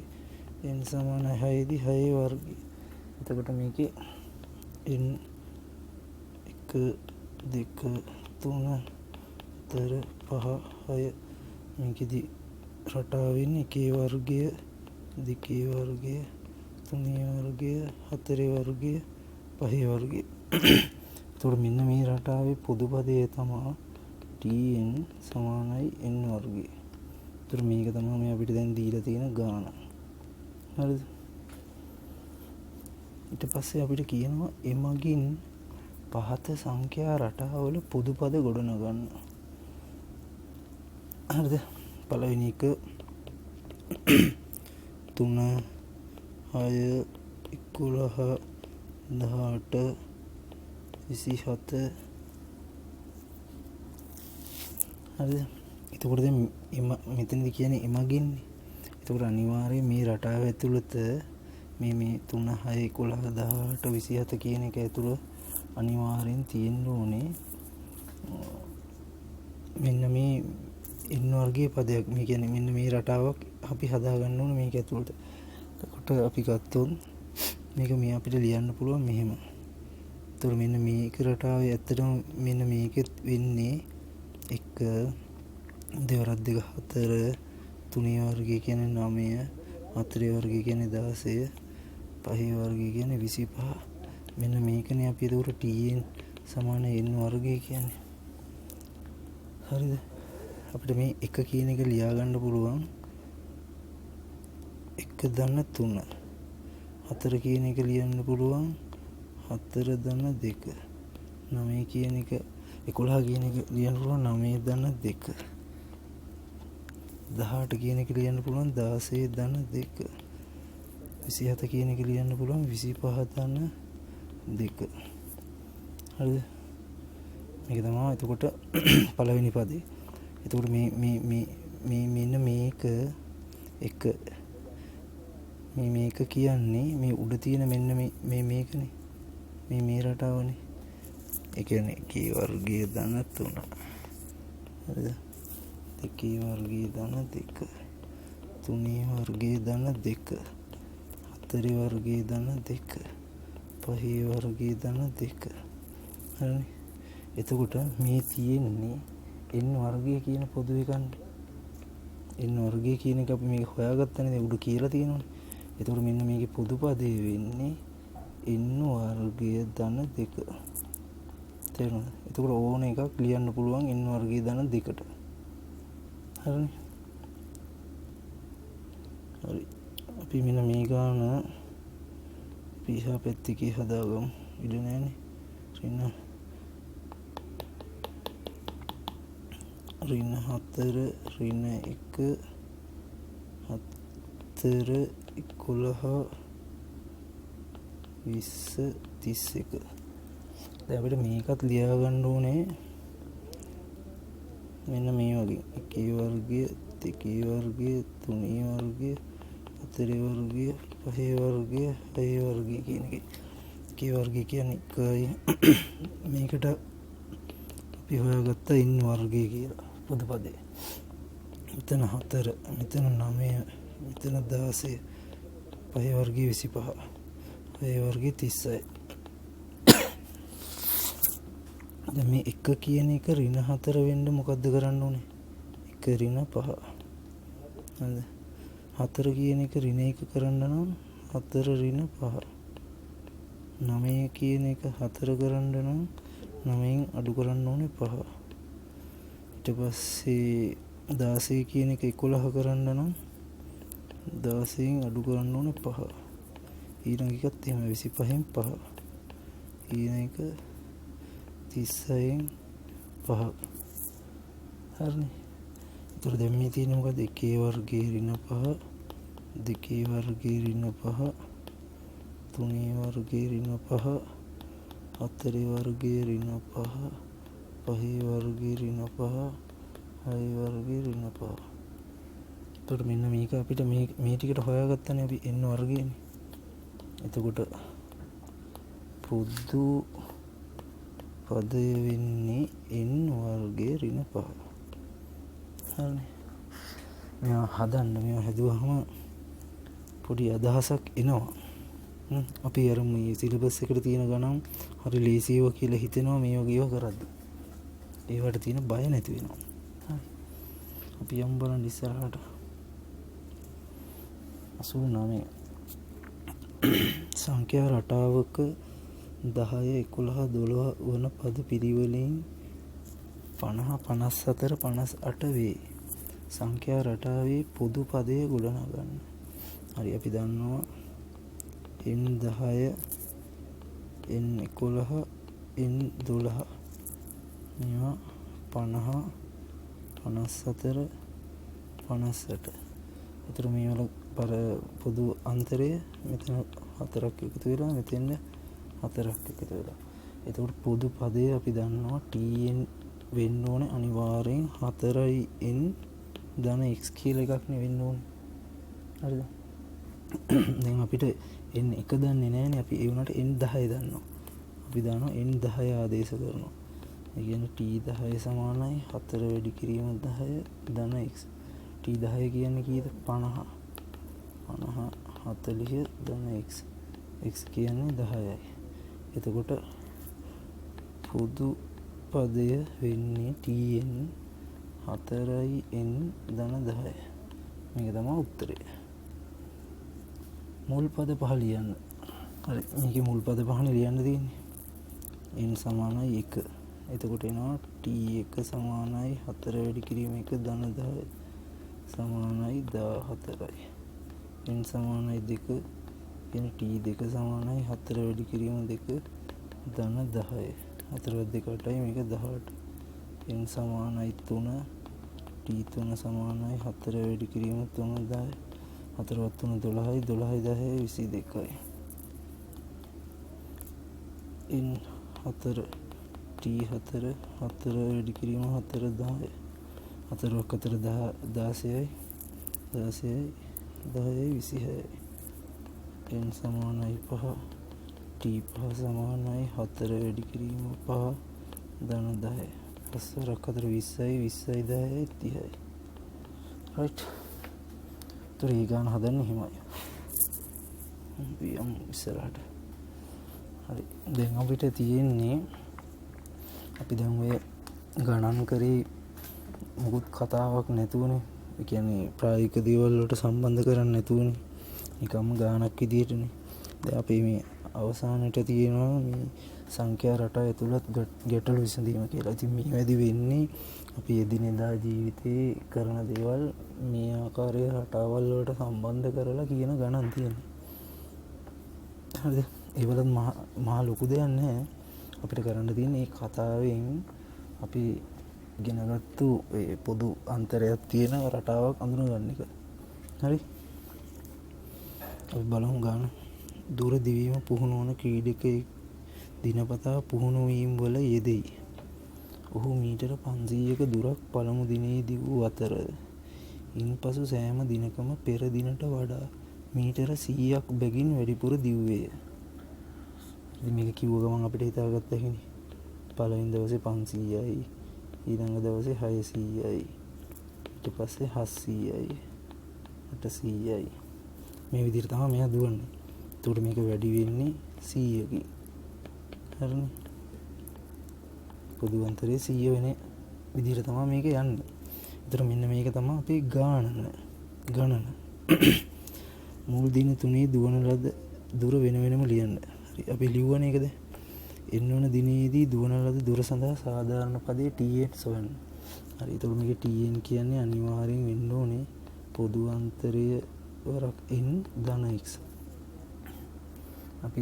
n සමානයි 6 දී 6 වර්ගය. එතකොට මේකේ n 1 2 3 4 5 6 මේකෙදි රටාව වෙන්නේ 1 වර්ගය 2 වර්ගය 3 වර්ගය 4 වර්ගය 5 වර්ගය. එතකොට මෙන්න මේ රටාවේ පොදු පදය තමයි tn සමානයි n වර්ගය. එතකොට මේක තමයි මේ අපිට දැන් දීලා තියෙන ගාන. හරිද? ඊට පස්සේ අපිට කියනවා එමගින් පහත සංඛ්‍යා රටාවල පොදු පද ගොඩනගන්න. හරිද? පළවෙනි එක 3 6 11 18 27. හරිද? එතකොට දැන් මෙතනදී කියන්නේ එමගින්නේ. එතකොට අනිවාර්යයෙන් මේ රටාව ඇතුළත මේ 3 6 11 18 27 කියන එක ඇතුළ අනිවාර්යෙන් තියෙන්න ඕනේ මෙන්න මේ n වර්ගයේ පදයක්. මේ කියන්නේ මෙන්න මේ රටාවක් අපි හදාගන්න ඕනේ මේක ඇතුළත. එතකොට අපි ගත්තොත් මේක මේ අපිට ලියන්න පුළුවන් මෙහෙම. එතකොට මෙන්න මේක රටාවේ ඇත්තටම මෙන්න මේකෙත් වෙන්නේ 1 2 4 3 වර්ගය කියන්නේ 9 4 වර්ගය කියන්නේ 16 5 වර්ගය කියන්නේ 25. මෙන්න මේකනේ අපි එතකොට tn සමාන n වර්ගය කියන්නේ. හරිද? අපිට මේ 1 කියන එක ලියා ගන්න පුළුවන් 1-3. 4 කියන එක ලියන්න පුළුවන් 4-2. 9 කියන එක 11 කියන එක ලියන්න පුළුවන් 9-2. 18 කියන එක ලියන්න පුළුවන් 16-2. 27 කියන එක ලියන්න පුළුවන් 25-2. හරිද? මේක තමයි එතකොට පළවෙනි පදේ. එතකොට මේ මෙන්න මේක එක මේක කියන්නේ මේ උඩ තියෙන මෙන්න මේකනේ. මේ රටාවනේ. ඒ කියන්නේ k වර්ගයේ ධන 3. හරිද? 2 වර්ගයේ ධන 2. 3 වර්ගයේ ධන 2. 4 වර්ගයේ ධන 2. 5 වර්ගයේ ධන 2. හරිනේ. එතකොට මේ තියෙන්නේ n වර්ගය කියන පොදු එකන්නේ. n වර්ගය කියන එක අපි මේක හොයාගත්තනේ උඩ කියලා තියෙනවනේ. එතකොට මෙන්න මේකේ පොදු පදේ වෙන්නේ n වර්ගය ධන 2. තේරුණාද? එතකොට ඕන එකක් ලියන්න පුළුවන් n වර්ගය ධන 2ට. හරිනේ. හරි. අපි මෙන්න මේ ගාන පිහා පැත්තේ හදාගමු. ඉඩ නැහැනේ. ඍණ 4 ඍණ 1 4 11 20 31. දැන් අපිට මේකත් ලියා ගන්න ඕනේ මෙන්න මේ වගේ 1 වර්ගය 2 වර්ගය 3 වර්ගය 4 වර්ගය 5 වර්ගය 6 වර්ගය කියන එක. 1 වර්ගය කියන්නේ 1යි. මේකට අපි හොයාගත්ත n වර්ගය කියලා පොදු පදේ. මෙතන 4 මෙතන 9 මෙතන 16 5 වර්ගය 25 6 වර්ගය 36. දැන් මේ 1 කියන එක ඍණ 4 වෙන්න මොකද්ද කරන්න ඕනේ? 1 ඍණ 5. හරිද? 4 කියන එක ඍණ 1 කරන්න නම් 4 ඍණ 5. 9 කියන එක 4 කරන්න නම් 9න් අඩු කරන්න ඕනේ 5. ඊට පස්සේ 16 කියන එක 11 කරන්න නම් 16න් අඩු කරන්න ඕනේ 5. ඊළඟ එකත් එහෙම 25න් 5. ඊළඟ එක 36න් 5. හරිනේ. ඒතර දැන් මේ තියෙන්නේ මොකද? 1 වර්ගයේ ඍණ 5 2 වර්ගයේ ඍණ 5 3 වර්ගයේ ඍණ 5 4 වර්ගයේ ඍණ 5 5 වර්ගයේ ඍණ 5 6 වර්ගයේ ඍණ 5. එතකොට මෙන්න මේක අපිට මේ ටිකට හොයාගත්තනේ අපි n වර්ගයනේ. එතකොට පොදු පදය වෙන්නේ n වර්ගයේ ඍණ 5. හරිනේ. මේවා හදන්න මේවා හැදුවහම පොඩි අදහසක් එනවා. අපි අර මේ සිලබස් එකට තියෙන ගණන් හරි ලේසියව කියලා හිතෙනවා මේ වගේ ඒවා කරද්දි. ඒවට තියෙන බය නැති වෙනවා. හරි. අපි යමු බලන්න ඉස්සරහට. 89 සංඛ්‍යා රටාවක 10 11 12 වන පද පිළිවෙලින් 50 54 58 වේ. සංඛ්‍යා රටාවේ පොදු පදය ගොඩනගන්න. හරි අපි දන්නවා n10 n11 n12 මේවා 50 54 58. ඒතර මේ වල පොදු අන්තරය මෙතන 4ක් එකතු වෙලා මෙතෙන් 4ක් එකතු වෙලා. එතකොට පොදු පදය අපි දන්නවා tn වෙන්න ඕනේ අනිවාර්යෙන් 4n ධන x කියලා එකක් නේ වෙන්න ඕනේ. හරිද? දැන් අපිට n එක දන්නේ නැහැනේ. අපි ඒ වුණාට n 10 දන්නවා. අපි දන්නවා n 10 ආදේශ කරනවා. ඒ කියන්නේ t10 සමානයි 4 වැඩි කිරීම 10 ධන x. t10 කියන්නේ කීයද? 50. 40 ධන x. x කියන්නේ 10යි. එතකොට පොදු පදය වෙන්නේ tn 4n ධන 10. මේක තමයි උත්තරය. මුල් පද පහ ලියන්න. හරි, මේකේ මුල් පද පහනේ ලියන්න තියෙන්නේ. n සමානයි 1. එතකොට එනවා t1 සමානයි 4 වැඩි කිරීම 1 ධන 10 සමානයි 14යි. n සමානයි 2. කියන්නේ t2 සමානයි 4 වැඩි කිරීම 2 ධන 10. 4 2 8යි මේක 18. n සමානයි 3. t3 සමානයි 4 වැඩි කිරීම 3 10. 4 3 12යි 12 10 22යි. n 4 t4 4 වැඩි කිරීම 4 10. 4 4 16යි 16යි 10යි 26යි. n සමානයි 5. t5 සමානයි 4 වැඩි කිරීම 5 ධන 10. 5 4 20යි 20යි 10යි 30යි. right. ඒතර ඒ ගාන හදන්නේ එහෙමයි. යම් ඉස්සරහට. හරි. දැන් අපිට තියෙන්නේ අපි දැන් ඔය ගණන් කරේ මොකුත් කතාවක් නැතුවනේ. ඒ කියන්නේ ප්‍රායෝගික දේවල් වලට සම්බන්ධ කරන්නේ නැතුවනේ. නිකම්ම ගානක් විදියටනේ. දැන් අපි මේ අවසානයේ තියෙනවා මේ සංඛ්‍යා රටා ඇතුළත් ගැටලු විසඳීම කියලා. ඉතින් මේ වැඩි වෙන්නේ අපි එදිනෙදා ජීවිතේ කරන දේවල් මේ ආකාරයේ රටාවල් වලට සම්බන්ධ කරලා කියන ගණන් තියෙනවා. හරිද? ඒවලත් මහා ලොකු දෙයක් නැහැ. අපිට කරන්න තියෙන්නේ මේ කතාවෙන් අපි ඉගෙනගත්තු ඒ පොදු අන්තරයක් තියෙන රටාවක් අඳුනගන්න එක. හරි? අපි බලමු ගන්න. දුර දිවීම පුහුණු වන ක්‍රීඩකයෙක් දිනපතා පුහුණු වීම වල යෙදෙයි. ඔහු මීටර 500ක දුරක් පළමු දිනේ දිවූ අතර ඉන්පසු සෑම දිනකම පෙර දිනට වඩා මීටර 100ක් බැගින් වැඩිපුර දිව්වේය. ඉතින් මේක කිව්ව ගමන් අපිට හිතාගත්ත හැකිනේ. පළවෙනි දවසේ 500යි, ඊළඟ දවසේ 600යි, ඊට පස්සේ 700යි, 800යි. මේ විදිහට තමයි මෙයා දුවන්නේ. එතකොට මේක වැඩි වෙන්නේ 100කින්. හරිනේ. පොදු අන්තරයේ 100 වෙන විදිහට තමයි මේක යන්නේ. ඒතර මෙන්න මේක තමයි අපේ ගණන. මුල් දින 3 දුවන ලද දුර වෙන වෙනම ලියන්න. හරි. අපි ලියවන එකද? එන්නවන දිනේදී දුවන ලද දුර සඳහා සාධාරණ පදයේ tn සොයන්න. හරි. ඒතකොට මේක tn කියන්නේ අනිවාර්යෙන් වෙන්න ඕනේ පොදු අන්තරය වරක් n ධන x. අපි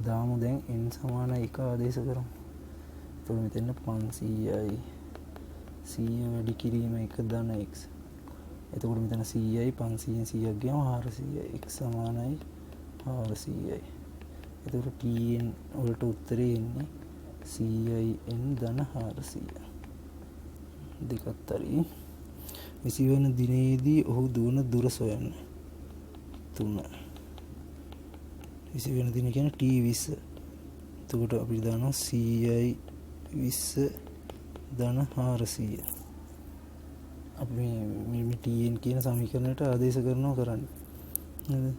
දාමු දැන් n සමාන 1 ආදේශ කරමු. එතකොට මෙතන 500යි 100 වැඩි කිරීම 1 ධන x. එතකොට මෙතන 100යි 500න් 100ක් ගියාම 400යි. x සමානයි 400යි. එතකොට tn වලට උත්තරේ එන්නේ 100යි n ධන 400. දෙකක් හරි. 20 වෙනි දිනේදී ඔහු දුවන දුර සොයන්න. 3. 20 වෙනි දින කියන්නේ t20. එතකොට අපිට දානවා 100යි 20 ධන 400. අපි මේ tn කියන සමීකරණයට ආදේශ කරනවා කරන්නේ. නේද?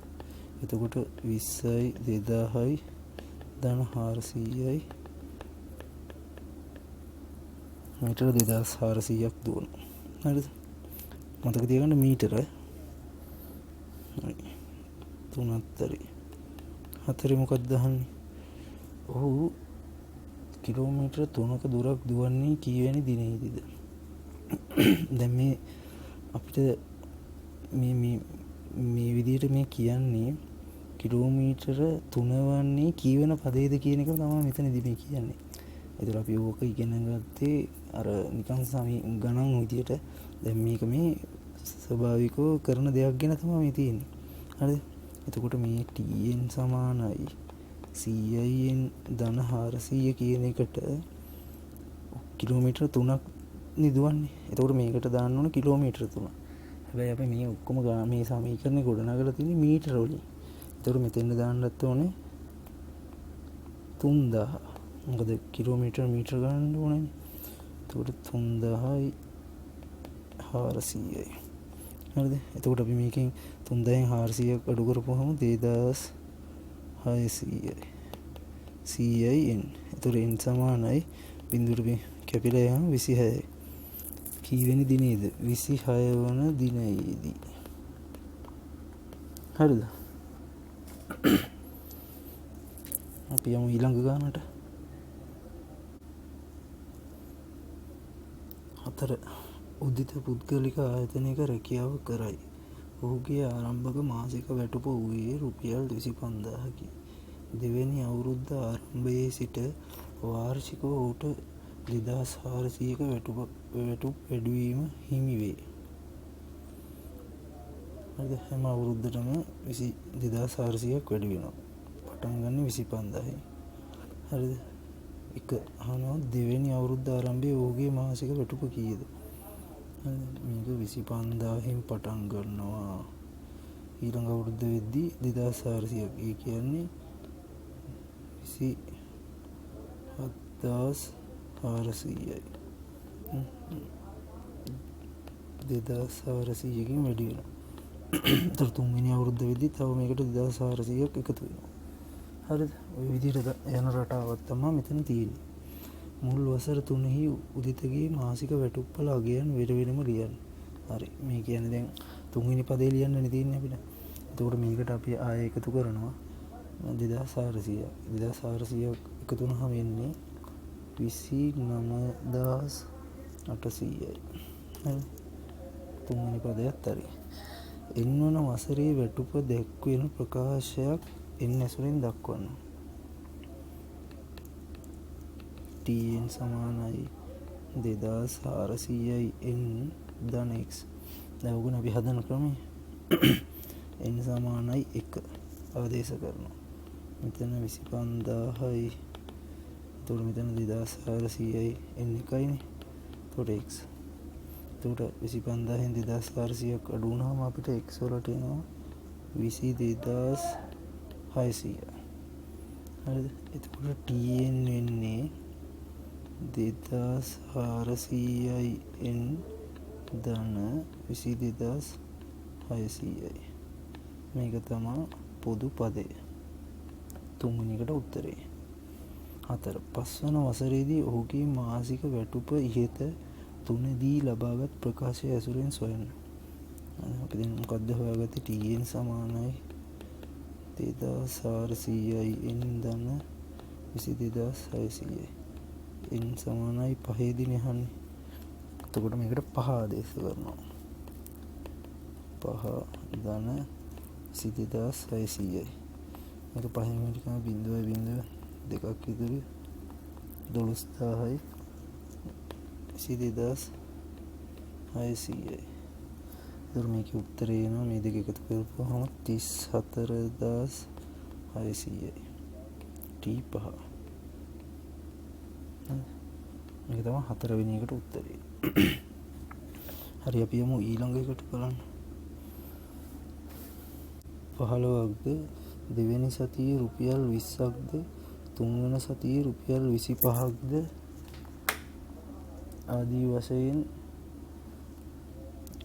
එතකොට 20යි 2000යි ධන 400යි මීටර 2400ක් දුවනවා. හරිද? මතක තියාගන්න මීටර. හරි. 3ත් හරි. 4 මොකක්ද දහන්නේ? ඔහු කිලෝමීටර 3ක දුරක් දුවන්නේ කීවැනි දිනේදීද? දැන් මේ අපිට මේ විදිහට මේ කියන්නේ කිලෝමීටර 3 වන්නේ කීවන පදේද කියන එක තමයි මෙතනදී මේ කියන්නේ. ඒතර අපි ඕක ඉගෙන ගත්තේ අර නිකන් ගණන් විදියට. දැන් මේක මේ ස්වභාවිකව කරන දෙයක් ගැන තමයි මේ තියෙන්නේ. හරිද? එතකොට මේ tn සමානයි 100න් ධන 400 කියන එකට කිලෝමීටර 3ක් නිදුවන්නේ. එතකොට මේකට දාන්න ඕන කිලෝමීටර 3. හැබැයි අපි මේ ඔක්කොම මේ සමීකරණේ ගොඩනගලා තියෙන්නේ මීටර වලින්. එතකොට මෙතෙන් දාන්නත් ඕනේ 3000. මොකද කිලෝමීටර මීටර ගන්න ඕනේ. එතකොට 3000යි 400යි. හරිද? එතකොට අපි මේකෙන් 3000න් 400ක් අඩු කරපුවහම 2600යි. 100යි n. එතකොට n සමානයි බිඳුවට කැපිලා යන 26යි. කීවෙනි දිනේද? 26 වන දිනයේදී. හරිද? අපි යමු ඊළඟ ගානට. 4. උදිත පුද්ගලික ආයතනයක රැකියාව කරයි. ඔහුගේ ආරම්භක මාසික වැටුප වූයේ රුපියල් 25000කි. දෙවැනි අවුරුද්ද ආරම්භයේ සිට වාර්ෂිකව ඔහුට 2400ක වැටුප වැඩිවීම හිමි වේ. හරිද? හැම අවුරුද්දටම 2400ක් වැඩි වෙනවා. පටන් ගන්න 25000යි. හරිද? එක අහනවා දෙවෙනි අවුරුද්ද ආරම්භයේ ඔහුගේ මාසික වැටුප කීයද? මේක 25000න් පටන් ගන්නවා. ඊළඟ අවුරුද්ද වෙද්දී 2400ක්. ඒ කියන්නේ 27400යි. 2400කින් වැඩි වෙනවා. ඒතර තුන්වෙනි අවුරුද්ද වෙද්දී තව මේකට 2400ක් එකතු වෙනවා. හරිද? ඔය විදිහට යන රටාවක් තමයි මෙතන තියෙන්නේ. මුල් වසර 3හි උදිතගේ මාසික වැටුප්පල අගයන් වෙන වෙනම ලියන්න. හරි. මේ කියන්නේ දැන් තුන්වෙනි පදේ ලියන්නනේ තියෙන්නේ අපිට. එතකොට මේකට අපි ආයෙ එකතු කරනවා 2400. 2400 එකතු වුණාම එන්නේ 29800යි. හරි. තුන්වෙනි පදයත් හරි. එන්වන වසරේ වැටුප දැක්වෙන ප්‍රකාශයක් n ඇසුරින් දක්වන්න. tn සමානයි 2400යි n ධන x. දැන් ඔගොන අපි හදන ක්‍රමය n සමානයි 1 ආදේශ කරනවා. මෙතන 25000යි. එතකොට මෙතන 2400යි n එකයිනේ. එතකොට x. එතකොට 25000න් 2400ක් අඩු වුණාම අපිට x වලට එනවා 22600. හරිද? එතකොට tn වෙන්නේ 2400යි n ධන 22600යි. මේක තමයි පොදු පදය. තුන්වෙනි එකට උත්තරේ. 4. පස්වන වසරේදී ඔහුගේ මාසික වැටුප ඉහත තුනදී ලබාගත් ප්‍රකාශය ඇසුරෙන් සොයන්න. අපි දැන් මොකද්ද හොයාගත්තේ? tn සමානයි 2400යි n ධන 22600යි. n සමානයි 5 දිනේ අහන්නේ. එතකොට මේකට 5 ආදේශ කරනවා. 5 ධන 22600යි. මේක 5න් වැඩි කරන 0.02ක් ඉදිරි 12000යි 22600යි. එතකොට මේකේ උත්තරේ එනවා මේ දෙක එකතු කරපුවහම 34600යි. t5. මේක තමයි 4 වෙනි එකට උත්තරේ. හරි, අපි යමු ඊළඟ එකට බලන්න. 15ක්ද දෙවෙනි සතියේ රුපියල් 20ක්ද තුන්වෙනි සතියේ රුපියල් 25ක්ද ආදී වශයෙන්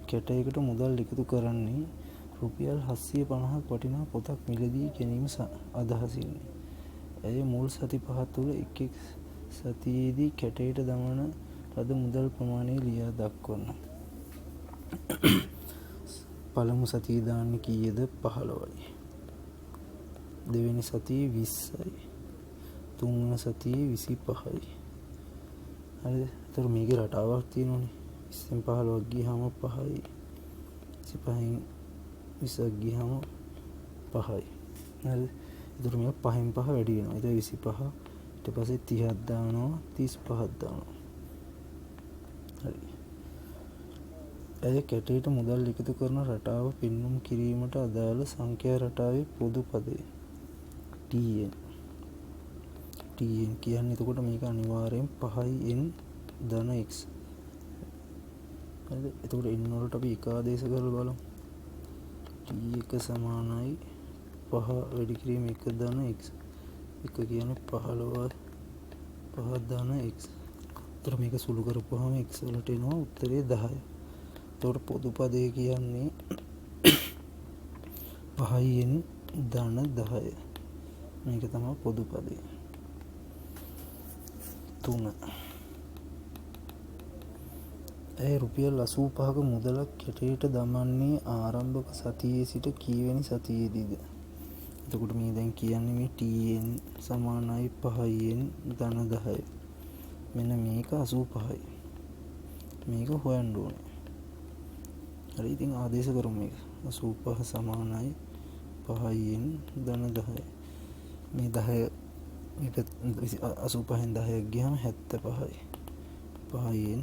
කැටයකට මුදල් එකතු කරන්නේ රුපියල් 750ක් වටිනා පොතක් මිලදී ගැනීම අදහසින්. ඇය මුල් සති 5 තුළ එක් සතියේදී කැටයට දමන ලද මුදල් ප්‍රමාණය ලියා දක්වන්න. පළමු සතියේ දාන්නේ කීයද? 15යි. දෙවෙනි සතියේ 20යි. තුන්වෙනි සතියේ 25යි. හරිද? ඒතර මේකේ රටාවක් තියෙනවනේ. 20න් 15ක් ගියාම 5යි. 25න් 20ක් ගියාම 5යි. හරිද? ඒතර මේක 5න් 5 වැඩි වෙනවා. ඒක 25. ඊට පස්සේ 30ක් දානවා, 35ක් දානවා. හරි. ඇය කැටයට මුදල් එකතු කරන රටාව පෙන්눔 කිරීමට අදාළ සංඛ්‍යා රටාවේ පොදු පදය tn. tn කියන්නේ එතකොට මේක අනිවාර්යෙන් 5යි n ධන x. හරිද? එතකොට n වලට අපි එක ආදේශ කරලා බලමු. t1 සමානයි 5 වැඩි කිරීම 1 ධන x. 1 කියන්නේ 15 5 ධන x. ඒතර මේක සුළු කරපුවාම x වලට එනවා උත්තරේ 10. එතකොට පොදු පදය කියන්නේ 5n ධන 10. මේක තමයි පොදු පදය. 3. රුපියල් 85ක මුදලක් කෙටේට දමන්නේ ආරම්භක සතියේ සිට කීවැනි සතියේදීද? එතකොට මේ දැන් කියන්නේ මේ tn සමානයි 5n ධන 10. මෙන්න මේක 85යි. මේක හොයන්න ඕනේ. හරි ඉතින් ආදේශ කරමු මේක. 85 සමානයි 5n ධන 10. මේ 10 මේක 85න් 10ක් ගියාම 75යි. 5n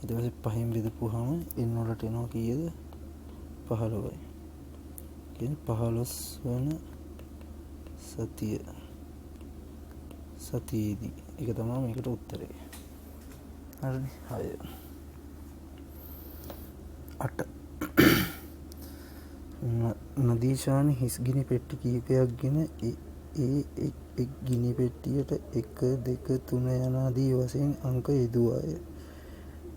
ඊට පස්සේ 5න් බෙදපුවාම n වලට එනවා කීයද? 15යි. කියන්නේ 15 වෙන සතියේදී. ඒක තමයි මේකට උත්තරේ. හරිනේ. 6. 8. නදීෂානි හිස් ගිනි පෙට්ටි කීපයක් ගෙන එක් ගිනි පෙට්ටියට 1 2 3 යනාදී වශයෙන් අංක යෙදුවාය.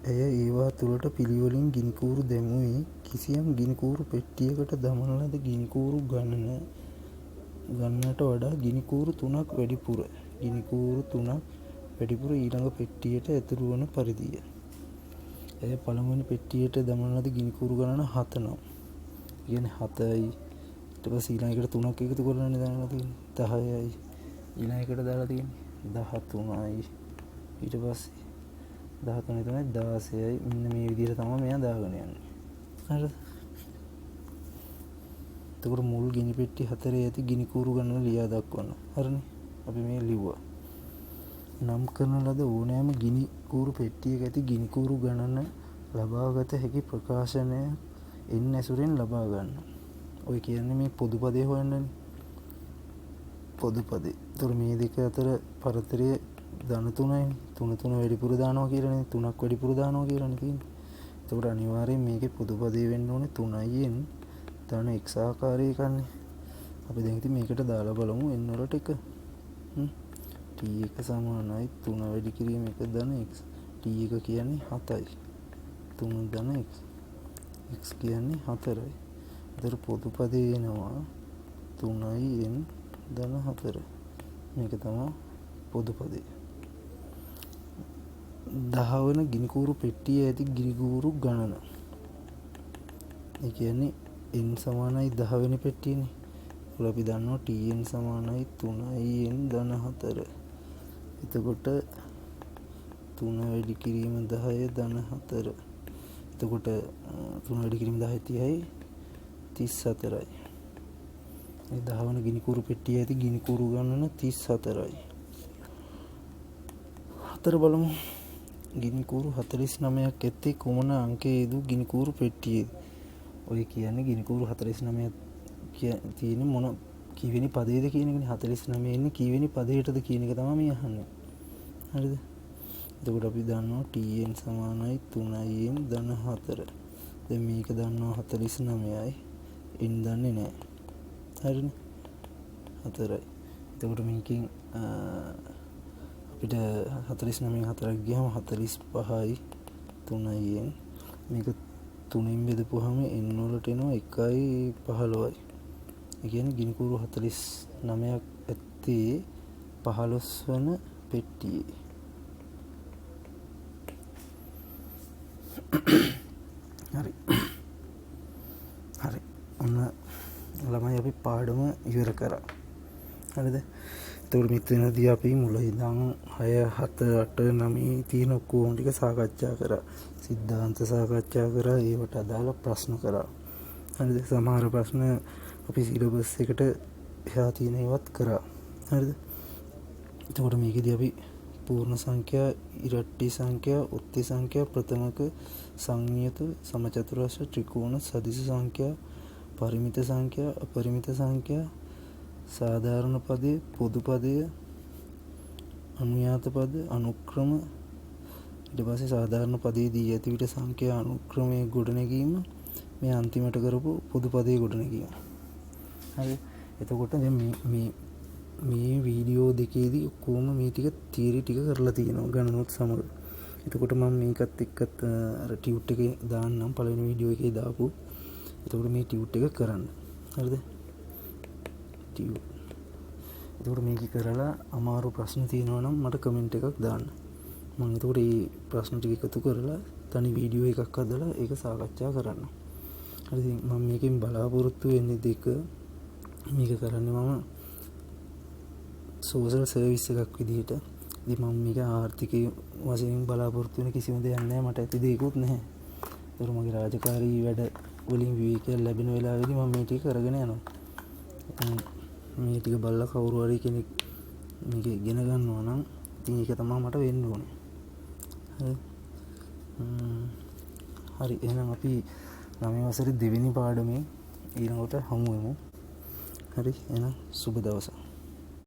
ඇය ඒවා තුළට පිළිවෙලින් ගිනිකූරු දැමුවේ කිසියම් ගිනිකූරු පෙට්ටියකට දමන ලද ගිනිකූරු ගන්නට වඩා ගිනිකූරු 3ක් වැඩිපුර ඊළඟ පෙට්ටියට ඇතුළු වන පරිදිය. ඇය පළමුවෙනි පෙට්ටියට දමන ලද ගිනිකූරු ගණන 7 නම්. කියන්නේ 7යි. ඊට පස්සේ ඊළඟට 3ක් එකතු කරලානේ දාලා තියෙන්නේ 10යි. ඊළඟට දාලා තියෙන්නේ 13යි. ඊට පස්සේ 13 තමයි 16යි. මෙන්න මේ විදිහට තමයි මෙයා දාගෙන යන්නේ. හරිද? එතකොට මුල් ගිනි පෙට්ටි 4 ඇති ගිනිකූරු ගණන ලියා දක්වන්න. හරිනේ. අපි මේ ලිව්වා. නම් කරන ලද ඕනෑම ගිනිකූරු පෙට්ටියක ඇති ගිනිකූරු ගණන ලබාගත හැකි ප්‍රකාශනය එන්න ඇසුරෙන් ලබා ගන්න. ඔය කියන්නේ මේ පොදු පදේ හොයන්නනේ. පොදු පදේ. ඒතර මේ දෙක අතර පරතරය ධන 3යි. 3 වැඩිපුර දානවා කියලානේ. 3ක් වැඩිපුර දානවා කියලානේ තියෙන්නේ. ඒතකොට අනිවාර්යෙන් මේකේ පොදු පදේ වෙන්න ඕනේ 3යින් ධන x ආකාරයකන්නේ. අපි දැන් ඉතින් මේකට දාලා බලමු n වලට එක. t1 සමානයි 3 වැඩි කිරීම 1 ධන x. t1 කියන්නේ 7යි. 3 ධන x. x කියන්නේ 4යි. ඒතර පොදු පදේ එනවා 3n ධන 4. මේක තමයි පොදු පදේ. 10 වෙන ගිනිකූරු පෙට්ටියේ ඇති ගිනිකූරු ගණන. ඒ කියන්නේ n සමානයි 10 වෙනි පෙට්ටියනේ. ඒක අපි දන්නවා tn සමානයි 3n ධන 4. එතකොට 3 වැඩි කිරීම 10 ධන 4. එතකොට 3 වැඩි කිරීම 10 30යි 34යි. මේ 10 වෙනි ගිනිකූරු පෙට්ටියේ ඇති ගිනිකූරු ගණන 34යි. 4 බලමු. ගිනිකූරු 49ක් ඇත්තේ කුමන අංකයේ යෙදූ ගිනිකූරු පෙට්ටියේද? ඔය කියන්නේ ගිනිකූරු 49ක් තියෙන මොන කීවෙනි පදයේද කියන එකනේ. 49 ඉන්නේ කීවෙනි පදයටද කියන එක තමයි මේ අහන්නේ. හරිද? එතකොට අපි දන්නවා tn සමානයි 3n ධන 4. දැන් මේක දන්නවා 49යි. n දන්නේ නැහැ. හරිනේ? 4යි. එතකොට මේකෙන් අපිට 49න් 4ක් ගියාම 45යි 3න්. මේක 3න් බෙදපුවාම n වලට එනවා 1යි 15යි. ඒ කියන්නේ ගිනිකූරු 49ක් ඇත්තේ 15 වෙන පෙට්ටියේ. හරි. ඔන්න ළමයි අපි පාඩම ඉවර කරා. හරිද? එතකොට මෙතනදී අපි මුල ඉඳන් 6 7 8 9 තියෙන ඔක්කොම ටික සාකච්ඡා කරා. සිද්ධාන්ත සාකච්ඡා කරා. ඒවට අදාළ ප්‍රශ්න කරා. හරිද? සමහර ප්‍රශ්න අපි සිලබස් එකට එහා තියෙන ඒවත් කරා. හරිද? එතකොට මේකෙදී අපි පූර්ණ සංඛ්‍යා, ඉරට්ටි සංඛ්‍යා, උත්ති සංඛ්‍යා, ප්‍රථමක සංයුත සමචතුරස්‍ර ත්‍රිකෝණ සදිශ සංඛ්‍යා, පරිමිත සංඛ්‍යා, අපරිමිත සංඛ්‍යා, සාධාරණ පදය, පොදු පදය, අනුයාත පද, අනුක්‍රම, ඊට පස්සේ සාධාරණ පදයේ දී ඇති විට සංඛ්‍යා අනුක්‍රමයේ ගොඩනැගීම, මේ අන්තිමට කරපු පොදු පදයේ ගොඩනැගීම. හරි. එතකොට දැන් මේ වීඩියෝ දෙකේදී කොහොම මේ ටික තියරි ටික කරලා තියෙනවා ගණනොත් සමග. එතකොට මම මේකත් එක්කත් අර ටියුට් එකේ දාන්නම් පළවෙනි වීඩියෝ එකේ දාපු. එතකොට මේ ටියුට් එක කරන්න. හරිද? ටියුට්. එතකොට මේක කරලා අමාරු ප්‍රශ්න තියෙනවා නම් මට කමෙන්ට් එකක් දාන්න. මම එතකොට මේ ප්‍රශ්න ටික එකතු කරලා තනි වීඩියෝ එකක් හදලා ඒක සාකච්ඡා කරන්න. හරිද? මම මේකෙන් බලාපොරොත්තු වෙන්නේ දෙක. මේක කරන්නේ මම සෝෂල් සර්විස් එකක් විදිහට. ඉතින් මම මේක ආර්ථිකයේ වශයෙන් බලාපොරොත්තු වෙන කිසිම දෙයක් නැහැ. මට ඇති දෙයක්වත් නැහැ. ඒතර මගේ රාජකාරී වැඩ වලින් විවේකයක් ලැබෙන වෙලාවෙදී මම මේ ටික කරගෙන යනවා. මේ ටික බලලා කවුරු හරි කෙනෙක් මේක ඉගෙන ගන්නවා නම් ඉතින් ඒක තමයි මට වෙන්න ඕනේ. හරි එහෙනම් අපි 9 වසරේ දෙවෙනි පාඩමේ ඊළඟට හමු වෙමු. හරි එහෙනම් සුබ දවසක්.